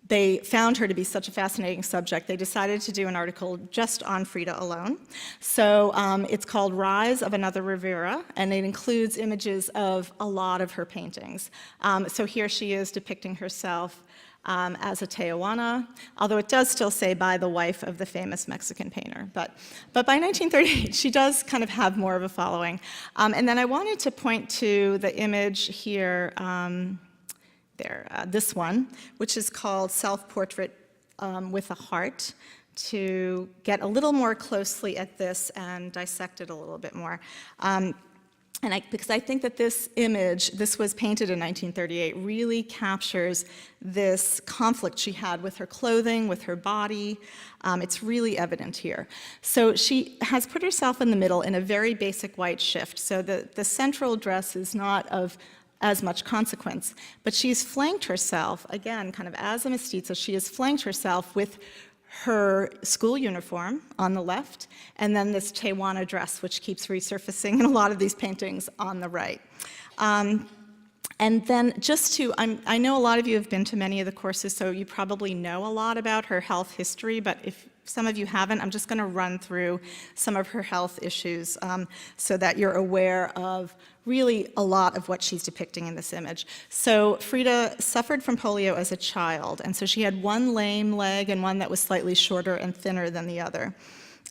S2: they found her to be such a fascinating subject, they decided to do an article just on Frida alone. So it's called Rise of Another Rivera, and it includes images of a lot of her paintings. So here she is depicting herself as a Tehuana, although it does still say by the wife of the famous Mexican painter. But by 1938, she does kind of have more of a following. And then I wanted to point to the image here, this one, which is called Self-Portrait with a Heart to get a little more closely at this and dissect it a little bit more. Because I think that this image, this was painted in 1938, really captures this conflict she had with her clothing, with her body. It's really evident here. So she has put herself in the middle in a very basic white shift. So the central dress is not of as much consequence, but she's flanked herself, again, kind of as a mestiza, she has flanked herself with her school uniform on the left, and then this Tewana dress, which keeps resurfacing in a lot of these paintings on the right. And then I know a lot of you have been to many of the courses, so you probably know a lot about her health history, but if some of you haven't, I'm just gonna run through some of her health issues so that you're aware of really a lot of what she's depicting in this image. So Frida suffered from polio as a child, and so she had one lame leg and one that was slightly shorter and thinner than the other.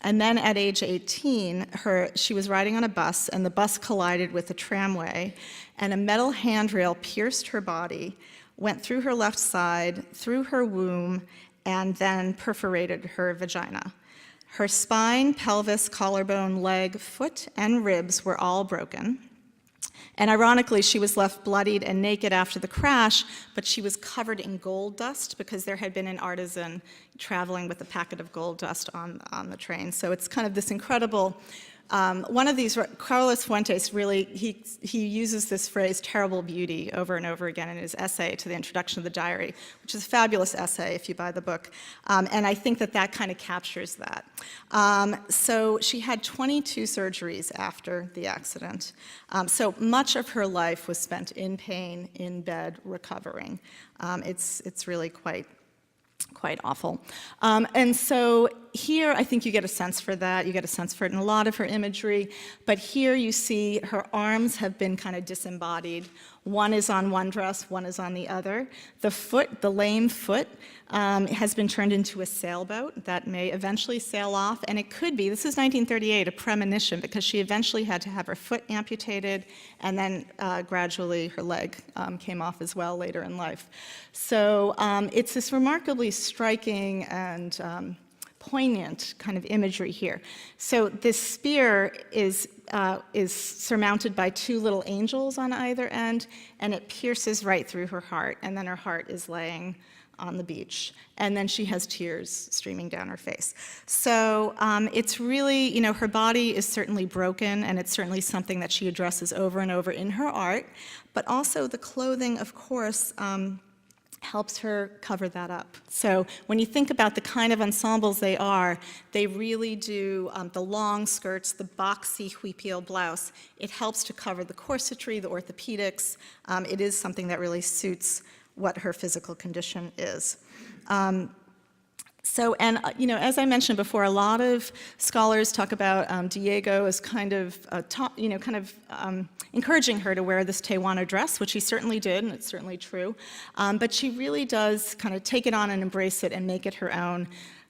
S2: And then at age 18, she was riding on a bus, and the bus collided with a tramway, and a metal handrail pierced her body, went through her left side, through her womb, and then perforated her vagina. Her spine, pelvis, collarbone, leg, foot, and ribs were all broken. And ironically, she was left bloodied and naked after the crash, but she was covered in gold dust because there had been an artisan traveling with a packet of gold dust on the train. So it's kind of this incredible, one of these, Carlos Fuentes really, he uses this phrase, terrible beauty, over and over again in his essay to the introduction of the diary, which is a fabulous essay if you buy the book. And I think that kind of captures that. So she had 22 surgeries after the accident. So much of her life was spent in pain, in bed, recovering. It's really quite awful. And so here, I think you get a sense for that. You get a sense for it in a lot of her imagery. But here you see her arms have been kind of disembodied. One is on one dress, one is on the other. The foot, the lame foot, has been turned into a sailboat that may eventually sail off. And it could be, this is 1938, a premonition, because she eventually had to have her foot amputated, and then gradually her leg came off as well later in life. So it's this remarkably striking and poignant kind of imagery here. So this spear is surmounted by two little angels on either end, and it pierces right through her heart, and then her heart is laying on the beach, and then she has tears streaming down her face. So it's really, her body is certainly broken, and it's certainly something that she addresses over and over in her art, but also the clothing, of course, helps her cover that up. So when you think about the kind of ensembles they are, they really do, the long skirts, the boxy huipil blouse, it helps to cover the corsetry, the orthopedics. It is something that really suits what her physical condition is. As I mentioned before, a lot of scholars talk about Diego as kind of encouraging her to wear this Tewana dress, which she certainly did, and it's certainly true. But she really does kind of take it on and embrace it and make it her own,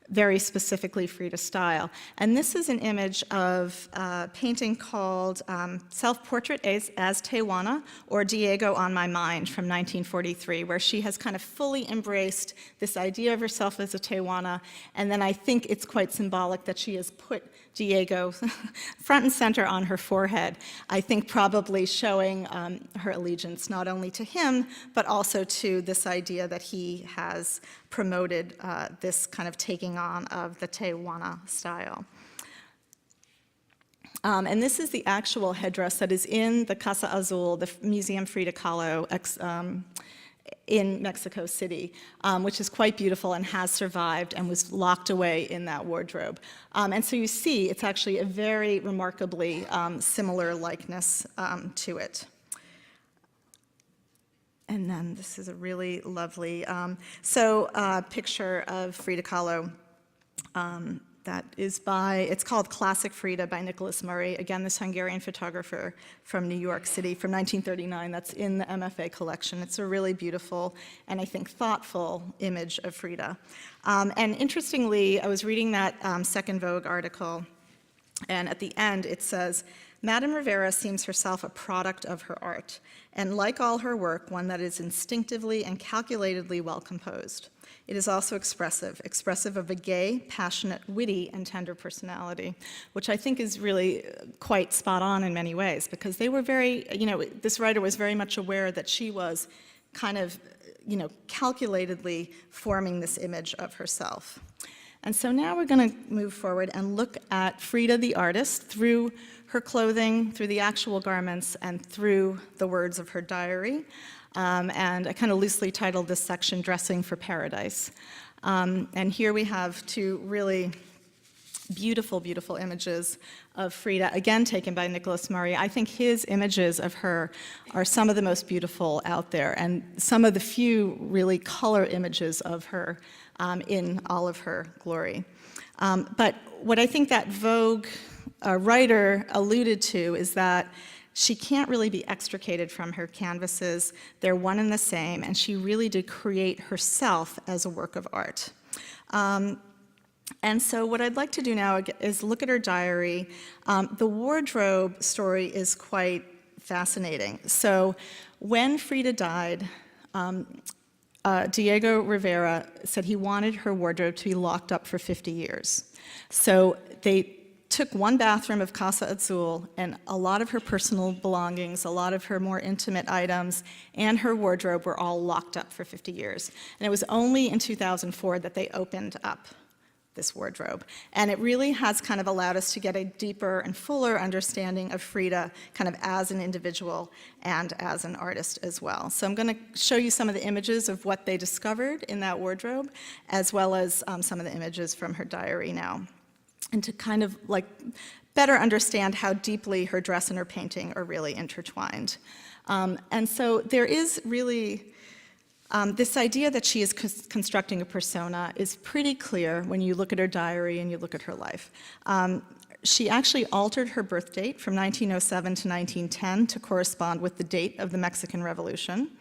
S2: very specifically Frida style. And this is an image of a painting called Self-Portrait as Tewana, or Diego on My Mind from 1943, where she has kind of fully embraced this idea of herself as a Tewana, and then I think it's quite symbolic that she has put Diego front and center on her forehead, I think probably showing her allegiance not only to him, but also to this idea that he has promoted this kind of taking on of the Tewana style. And this is the actual headdress that is in the Casa Azul, the Museum Frida Kahlo in Mexico City, which is quite beautiful and has survived and was locked away in that wardrobe. And so you see, it's actually a very remarkably similar likeness to it. And then this is a really lovely, picture of Frida Kahlo that is it's called Classic Frida by Nicholas Murray. Again, this Hungarian photographer from New York City from 1939. That's in the MFA collection. It's a really beautiful and I think thoughtful image of Frida. And interestingly, I was reading that Second Vogue article And at the end, it says, Madame Rivera seems herself a product of her art, and like all her work, one that is instinctively and calculatedly well composed. It is also expressive of a gay, passionate, witty, and tender personality, which I think is really quite spot on in many ways, because they were very, this writer was very much aware that she was kind of, calculatedly forming this image of herself. And so now we're going to move forward and look at Frida the artist through her clothing, through the actual garments, and through the words of her diary. And I kind of loosely titled this section, Dressing for Paradise. And here we have two really beautiful, beautiful images of Frida, again taken by Nicholas Murray. I think his images of her are some of the most beautiful out there, and some of the few really color images of her in all of her glory. But what I think that Vogue writer alluded to is that she can't really be extricated from her canvases. They're one and the same, and she really did create herself as a work of art. And so what I'd like to do now is look at her diary. The wardrobe story is quite fascinating. So when Frida died, Diego Rivera said he wanted her wardrobe to be locked up for 50 years. So they took one bathroom of Casa Azul, and a lot of her personal belongings, a lot of her more intimate items, and her wardrobe were all locked up for 50 years. And it was only in 2004 that they opened up this wardrobe. And it really has kind of allowed us to get a deeper and fuller understanding of Frida kind of as an individual and as an artist as well. So I'm going to show you some of the images of what they discovered in that wardrobe, as well as some of the images from her diary now, and to kind of like better understand how deeply her dress and her painting are really intertwined. And so there is really this idea that she is constructing a persona is pretty clear when you look at her diary and you look at her life. She actually altered her birth date from 1907 to 1910 to correspond with the date of the Mexican Revolution.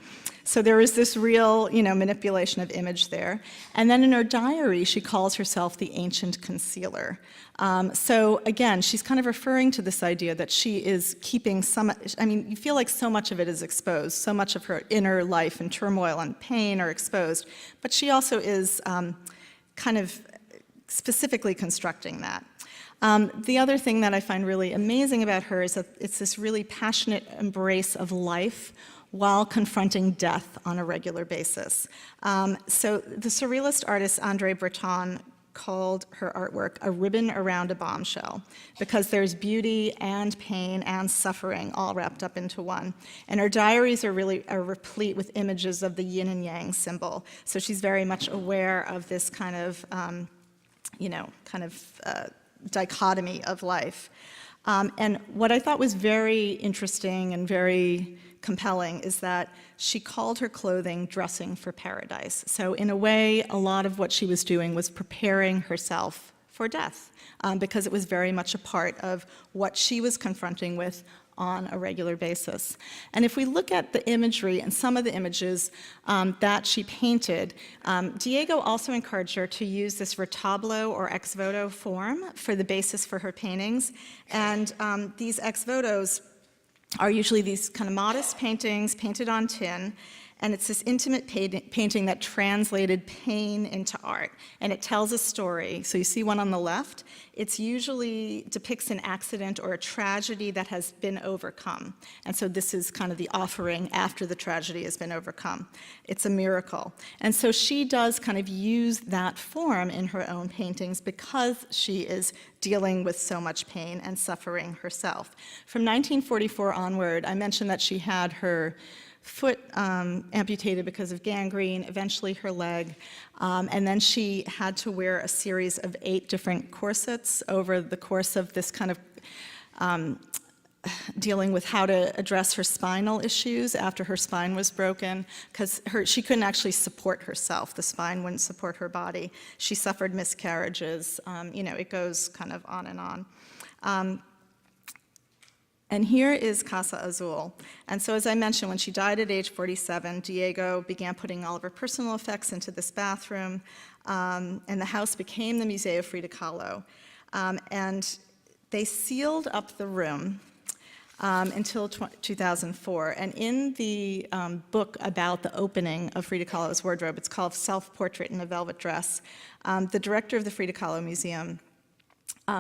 S2: So there is this real, manipulation of image there. And then in her diary, she calls herself the ancient concealer. So again, she's kind of referring to this idea that she is keeping you feel like so much of it is exposed, so much of her inner life and turmoil and pain are exposed, but she also is kind of specifically constructing that. The other thing that I find really amazing about her is that it's this really passionate embrace of life while confronting death on a regular basis. So the surrealist artist André Breton called her artwork a ribbon around a bombshell, because there's beauty and pain and suffering all wrapped up into one. And her diaries are replete with images of the yin and yang symbol. So she's very much aware of this kind of, dichotomy of life. And what I thought was very interesting and very compelling is that she called her clothing dressing for paradise. So in a way, a lot of what she was doing was preparing herself for death, because it was very much a part of what she was confronting with on a regular basis. And if we look at the imagery and some of the images that she painted, Diego also encouraged her to use this retablo or ex voto form for the basis for her paintings. And these ex votos are usually these kind of modest paintings painted on tin, and it's this intimate painting that translated pain into art, and it tells a story. So you see one on the left. It usually depicts an accident or a tragedy that has been overcome, and so this is kind of the offering after the tragedy has been overcome. It's a miracle. And so she does kind of use that form in her own paintings because she is dealing with so much pain and suffering herself. From 1944 onward, I mentioned that she had her foot amputated because of gangrene, eventually her leg, and then she had to wear a series of 8 different corsets over the course of this kind of dealing with how to address her spinal issues after her spine was broken, because she couldn't actually support herself. The spine wouldn't support her body. She suffered miscarriages. It goes kind of on and on. And here is Casa Azul. And so as I mentioned, when she died at age 47, Diego began putting all of her personal effects into this bathroom, and the house became the Museo Frida Kahlo. And They sealed up the room until 2004. And in the book about the opening of Frida Kahlo's wardrobe, it's called Self-Portrait in a Velvet Dress, the director of the Frida Kahlo Museum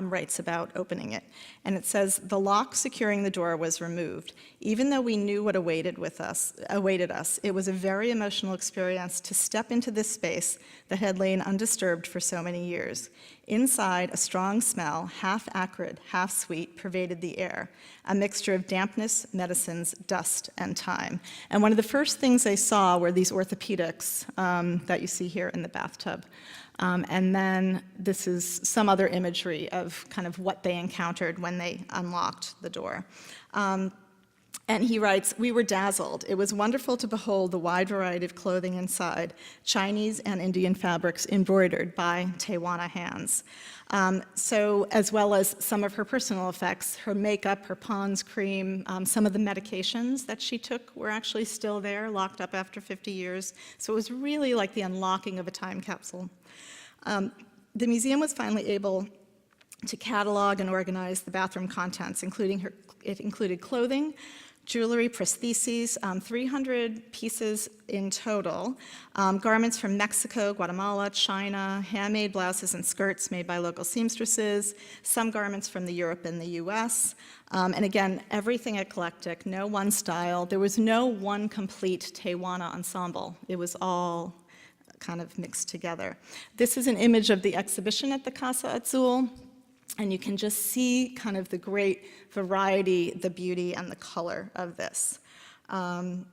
S2: writes about opening it. And it says, "The lock securing the door was removed. Even though we knew what awaited us, it was a very emotional experience to step into this space that had lain undisturbed for so many years. Inside, a strong smell, half acrid, half sweet, pervaded the air, a mixture of dampness, medicines, dust, and time." And one of the first things they saw were these orthopedics that you see here in the bathtub. And then this is some other imagery of kind of what they encountered when they unlocked the door. And he writes, "We were dazzled. It was wonderful to behold the wide variety of clothing inside, Chinese and Indian fabrics embroidered by Taiwana hands." So as well as some of her personal effects, her makeup, her Pond's cream, some of the medications that she took were actually still there, locked up after 50 years. So it was really like the unlocking of a time capsule. The museum was finally able to catalog and organize the bathroom contents, it included clothing, jewelry, prostheses, 300 pieces in total, garments from Mexico, Guatemala, China, handmade blouses and skirts made by local seamstresses, some garments from Europe and the US, and again, everything eclectic, no one style. There was no one complete Taiwana ensemble. It was all kind of mixed together. This is an image of the exhibition at the Casa Azul, and you can just see kind of the great variety, the beauty, and the color of this. And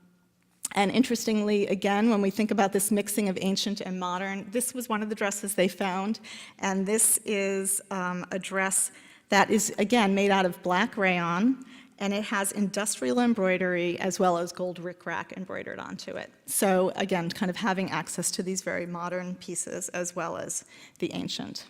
S2: interestingly, again, when we think about this mixing of ancient and modern, this was one of the dresses they found, and this is a dress that is, again, made out of black rayon, and it has industrial embroidery as well as gold rickrack embroidered onto it. So again, kind of having access to these very modern pieces as well as the ancient.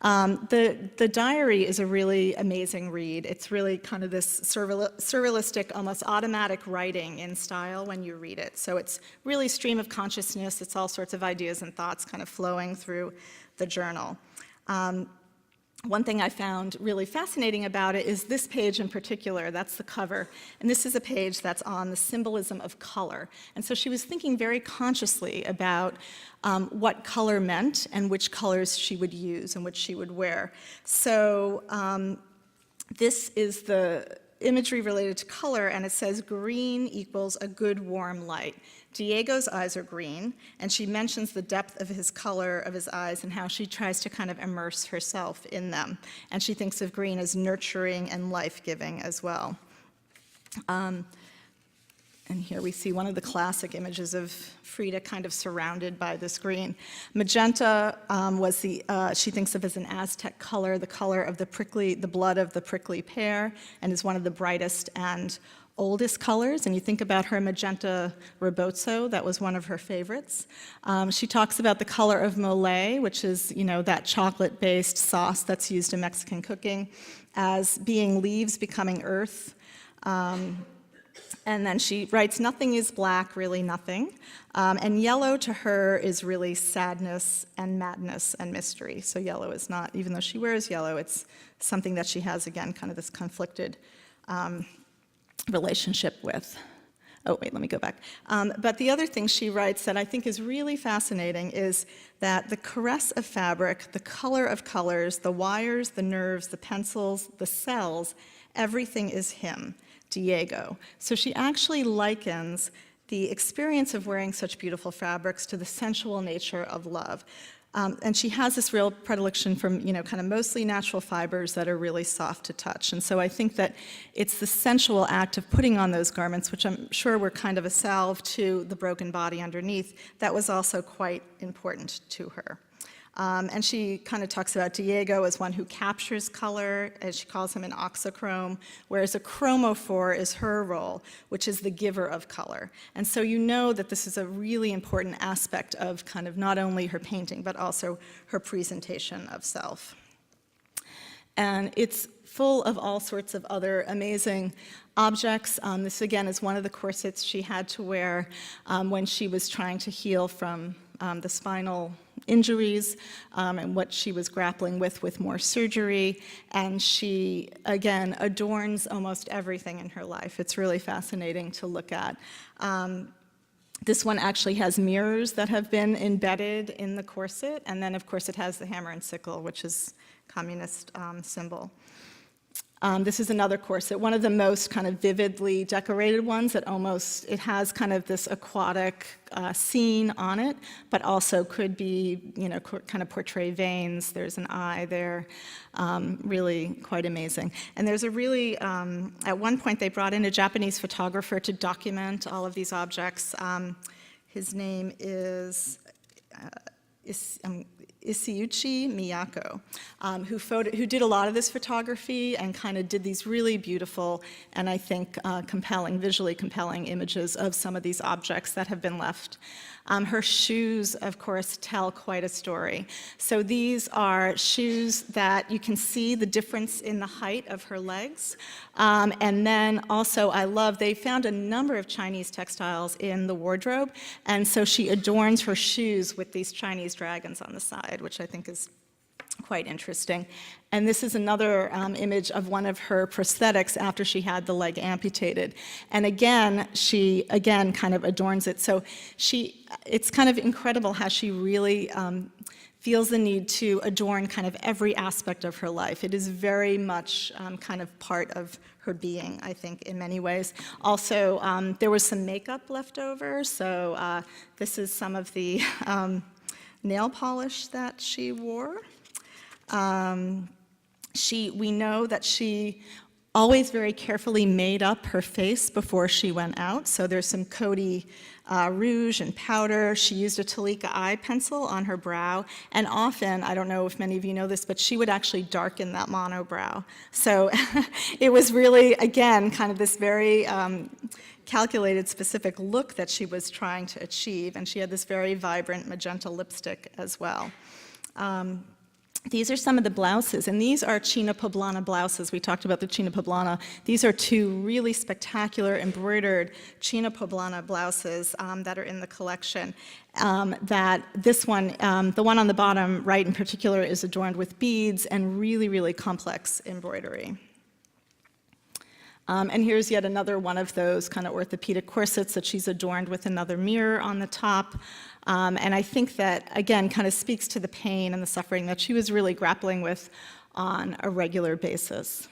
S2: The diary is a really amazing read. It's really kind of this surrealistic, almost automatic writing in style when you read it. So it's really stream of consciousness. It's all sorts of ideas and thoughts kind of flowing through the journal. One thing I found really fascinating about it is this page in particular, that's the cover, and this is a page that's on the symbolism of color. And so she was thinking very consciously about what color meant and which colors she would use and which she would wear. So this is the imagery related to color, and it says green equals a good warm light. Diego's eyes are green, and she mentions the depth of his color of his eyes and how she tries to kind of immerse herself in them. And she thinks of green as nurturing and life-giving as well. And here we see one of the classic images of Frida kind of surrounded by this green. Magenta was she thinks of as an Aztec color, the color of the blood of the prickly pear, and is one of the brightest and oldest colors. And you think about her magenta rebozo, that was one of her favorites. She talks about the color of mole, which is, that chocolate-based sauce that's used in Mexican cooking, as being leaves becoming earth. And then she writes, nothing is black, really nothing. And yellow to her is really sadness and madness and mystery. So yellow is not, even though she wears yellow, it's something that she has, again, kind of this conflicted relationship with. Oh, wait, let me go back. But the other thing she writes that I think is really fascinating is that the caress of fabric, the color of colors, the wires, the nerves, the pencils, the cells, everything is him. Diego. So she actually likens the experience of wearing such beautiful fabrics to the sensual nature of love. And she has this real predilection from, kind of mostly natural fibers that are really soft to touch. And so I think that it's the sensual act of putting on those garments, which I'm sure were kind of a salve to the broken body underneath, that was also quite important to her. And she kind of talks about Diego as one who captures color, as she calls him an oxochrome, whereas a chromophore is her role, which is the giver of color. And so you know that this is a really important aspect of kind of not only her painting, but also her presentation of self. And it's full of all sorts of other amazing objects. This, again, is one of the corsets she had to wear when she was trying to heal from the spinal injuries and what she was grappling with more surgery. And she, again, adorns almost everything in her life. It's really fascinating to look at. This one actually has mirrors that have been embedded in the corset, and then of course it has the hammer and sickle, which is communist symbol. This is another corset, one of the most kind of vividly decorated ones that almost, it has kind of this aquatic scene on it, but also could be, kind of portray veins. There's an eye there, really quite amazing. And there's a really, at one point they brought in a Japanese photographer to document all of these objects. His name is Ishiuchi Miyako, who did a lot of this photography and kind of did these really beautiful and I think visually compelling images of some of these objects that have been left. Her shoes, of course, tell quite a story. So these are shoes that you can see the difference in the height of her legs. And then also, they found a number of Chinese textiles in the wardrobe, and so she adorns her shoes with these Chinese dragons on the side, which I think is quite interesting. And this is another image of one of her prosthetics after she had the leg amputated. And again, she kind of adorns it. So it's kind of incredible how she really feels the need to adorn kind of every aspect of her life. It is very much kind of part of her being, I think, in many ways. Also, there was some makeup left over, so this is some of the nail polish that she wore. We know that she always very carefully made up her face before she went out. So there's some Coty rouge and powder. She used a Talika eye pencil on her brow. And often, I don't know if many of you know this, but she would actually darken that monobrow. So it was really, again, kind of this very calculated, specific look that she was trying to achieve. And she had this very vibrant magenta lipstick as well. These are some of the blouses, and these are China Poblana blouses. We talked about the China Poblana. These are two really spectacular embroidered China Poblana blouses that are in the collection. This one, the one on the bottom right in particular, is adorned with beads and really, really complex embroidery. And here's yet another one of those kind of orthopedic corsets that she's adorned with another mirror on the top. And I think that, again, kind of speaks to the pain and the suffering that she was really grappling with on a regular basis.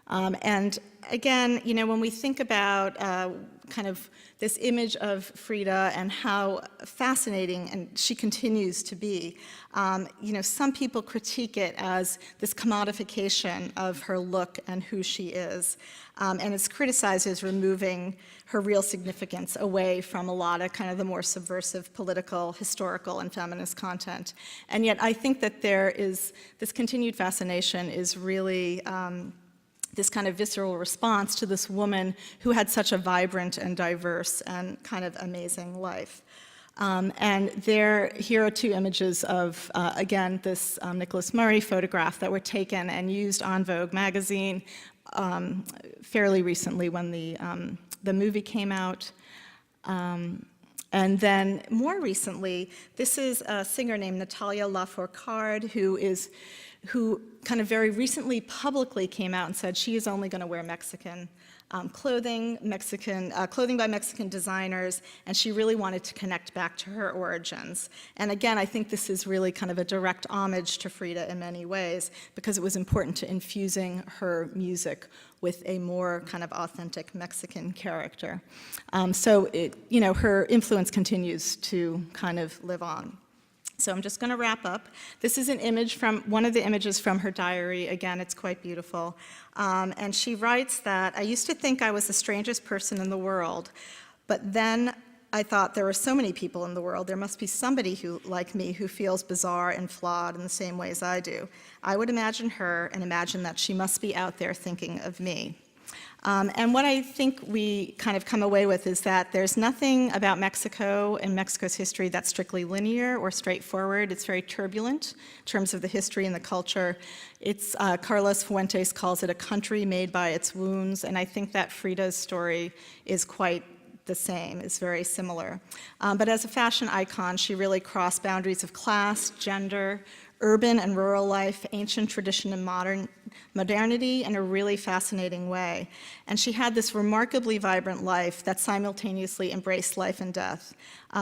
S2: And again, when we think about kind of this image of Frida and how fascinating and she continues to be, some people critique it as this commodification of her look and who she is. And it's criticized as removing her real significance away from a lot of kind of the more subversive political, historical, and feminist content. And yet I think that there is, this continued fascination is really this kind of visceral response to this woman who had such a vibrant and diverse and kind of amazing life. And here are two images of, again, this Nicholas Murray photograph that were taken and used on Vogue magazine fairly recently when the movie came out. And then more recently, this is a singer named Natalia Lafourcade, who kind of very recently publicly came out and said she is only going to wear Mexican clothing by Mexican designers, and she really wanted to connect back to her origins. And again, I think this is really kind of a direct homage to Frida in many ways, because it was important to infusing her music with a more kind of authentic Mexican character. So her influence continues to kind of live on. So I'm just going to wrap up. This is an image from, one of the images from her diary. Again, it's quite beautiful. And she writes that, "I used to think I was the strangest person in the world, but then I thought there are so many people in the world, there must be somebody like me who feels bizarre and flawed in the same ways I do. I would imagine her and imagine that she must be out there thinking of me." And what I think we kind of come away with is that there's nothing about Mexico and Mexico's history that's strictly linear or straightforward. It's very turbulent in terms of the history and the culture. It's, Carlos Fuentes calls it a country made by its wounds, and I think that Frida's story is quite the same, is very similar. But as a fashion icon, she really crossed boundaries of class, gender, urban and rural life, ancient tradition and modernity in a really fascinating way. And she had this remarkably vibrant life that simultaneously embraced life and death.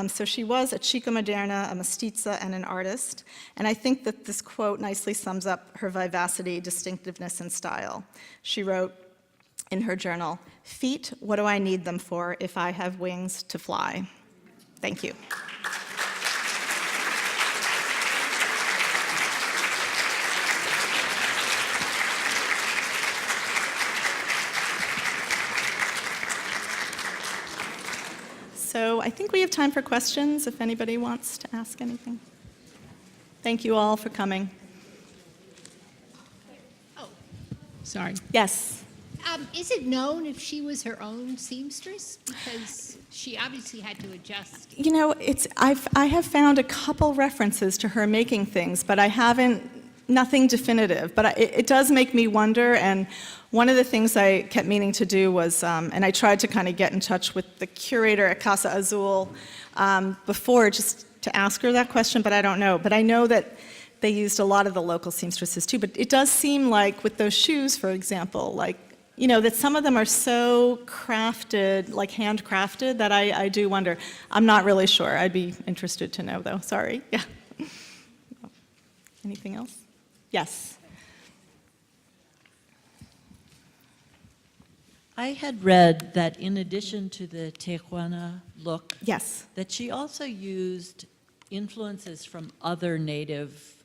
S2: So she was a chica moderna, a mestiza, and an artist. And I think that this quote nicely sums up her vivacity, distinctiveness, and style. She wrote in her journal, "Feet, what do I need them for if I have wings to fly?" Thank you. So I think we have time for questions if anybody wants to ask anything. Thank you all for coming.
S3: Oh, sorry.
S2: Yes.
S3: Is it known if she was her own seamstress? Because she obviously had to adjust.
S2: You know, I have found a couple references to her making things, but I haven't, nothing definitive. But it does make me wonder, and one of the things I kept meaning to do was, and I tried to kind of get in touch with the curator at Casa Azul before, just to ask her that question, but I don't know. But I know that they used a lot of the local seamstresses too, but it does seem like with those shoes, for example, like, you know, that some of them are so crafted, like handcrafted, that I do wonder. I'm not really sure. I'd be interested to know, though. Sorry. Yeah. Anything else? Yes.
S4: I had read that in addition to the Tijuana look,
S2: Yes.
S4: that she also used influences from other native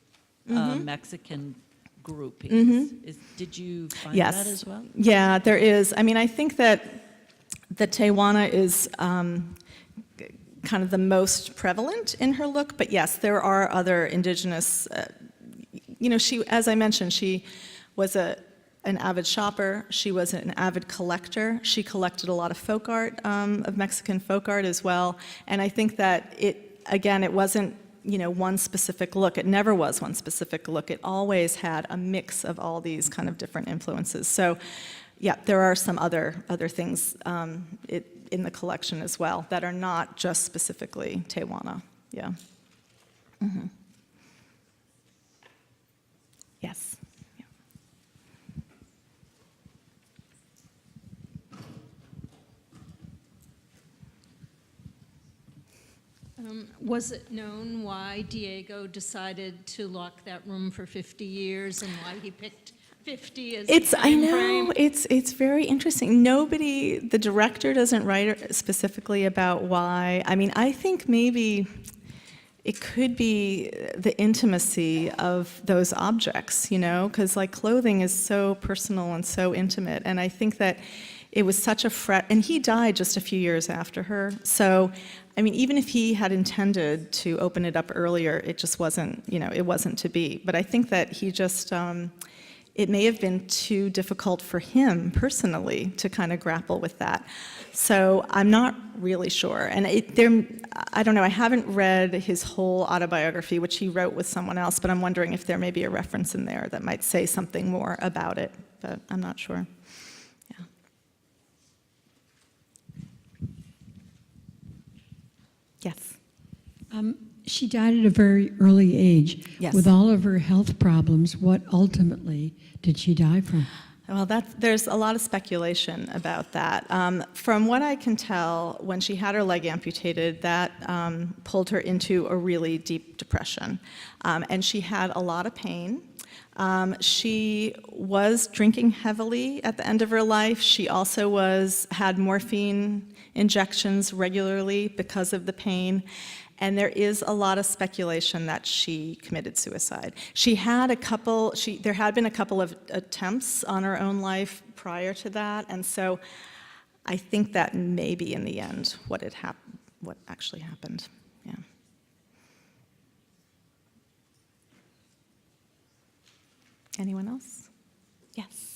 S4: Mexican groupings. Did you find
S2: Yes.
S4: that as well?
S2: Yeah, there is. I mean, I think that the Tijuana is kind of the most prevalent in her look, but yes, there are other indigenous, you know, she, as I mentioned, she was an avid shopper, she was an avid collector, she collected a lot of folk art, of Mexican folk art as well, and I think that it wasn't, you know, one specific look. It never was one specific look. It always had a mix of all these kind of different influences. So, yeah, there are some other things in the collection as well that are not just specifically Tijuana. Yeah. Mm-hmm. Yes. Yeah.
S5: Was it known why Diego decided to lock that room for 50 years and why he picked 50 as the
S2: I
S5: time
S2: know,
S5: frame?
S2: it's very interesting. Nobody, the director doesn't write specifically about why. I mean, I think maybe it could be the intimacy of those objects, you know, because like clothing is so personal and so intimate, and I think that it was such a and he died just a few years after her, so I mean, even if he had intended to open it up earlier, it just wasn't, you know, it wasn't to be. But I think that he just, it may have been too difficult for him personally to kind of grapple with that. So I'm not really sure. And I don't know, I haven't read his whole autobiography, which he wrote with someone else, but I'm wondering if there may be a reference in there that might say something more about it, but I'm not sure. Yeah. Yes.
S6: She died at a very early age.
S2: Yes.
S6: With all of her health problems, what ultimately did she die from?
S2: Well, there's a lot of speculation about that. From what I can tell, when she had her leg amputated, that pulled her into a really deep depression. And she had a lot of pain. She was drinking heavily at the end of her life. She also had morphine injections regularly because of the pain. And there is a lot of speculation that she committed suicide. There had been a couple of attempts on her own life prior to that, and so I think that may be in the end what actually happened. Yeah. Anyone else? Yes.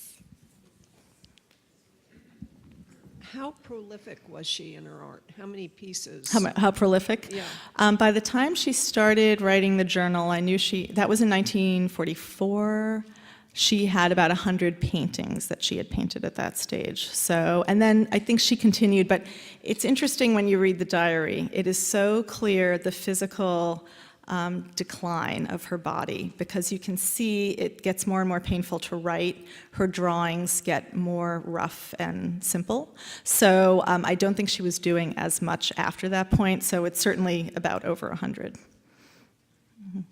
S7: How prolific was she in her art? How many pieces?
S2: How prolific?
S7: Yeah.
S2: By the time she started writing the journal, I knew that was in 1944. she had about 100 paintings that she had painted at that stage. So, and then I think she continued, but it's interesting when you read the diary. It is so clear the physical decline of her body, because you can see it gets more and more painful to write. Her drawings get more rough and simple. So I don't think she was doing as much after that point, so it's certainly about over 100. Mhm.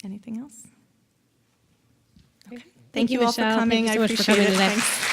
S2: Anything else? Okay. Thank you all for
S1: Michelle.
S2: coming.
S1: Thank you so
S2: I
S1: much for
S2: appreciate
S1: coming
S2: it.
S1: today.
S2: Thanks.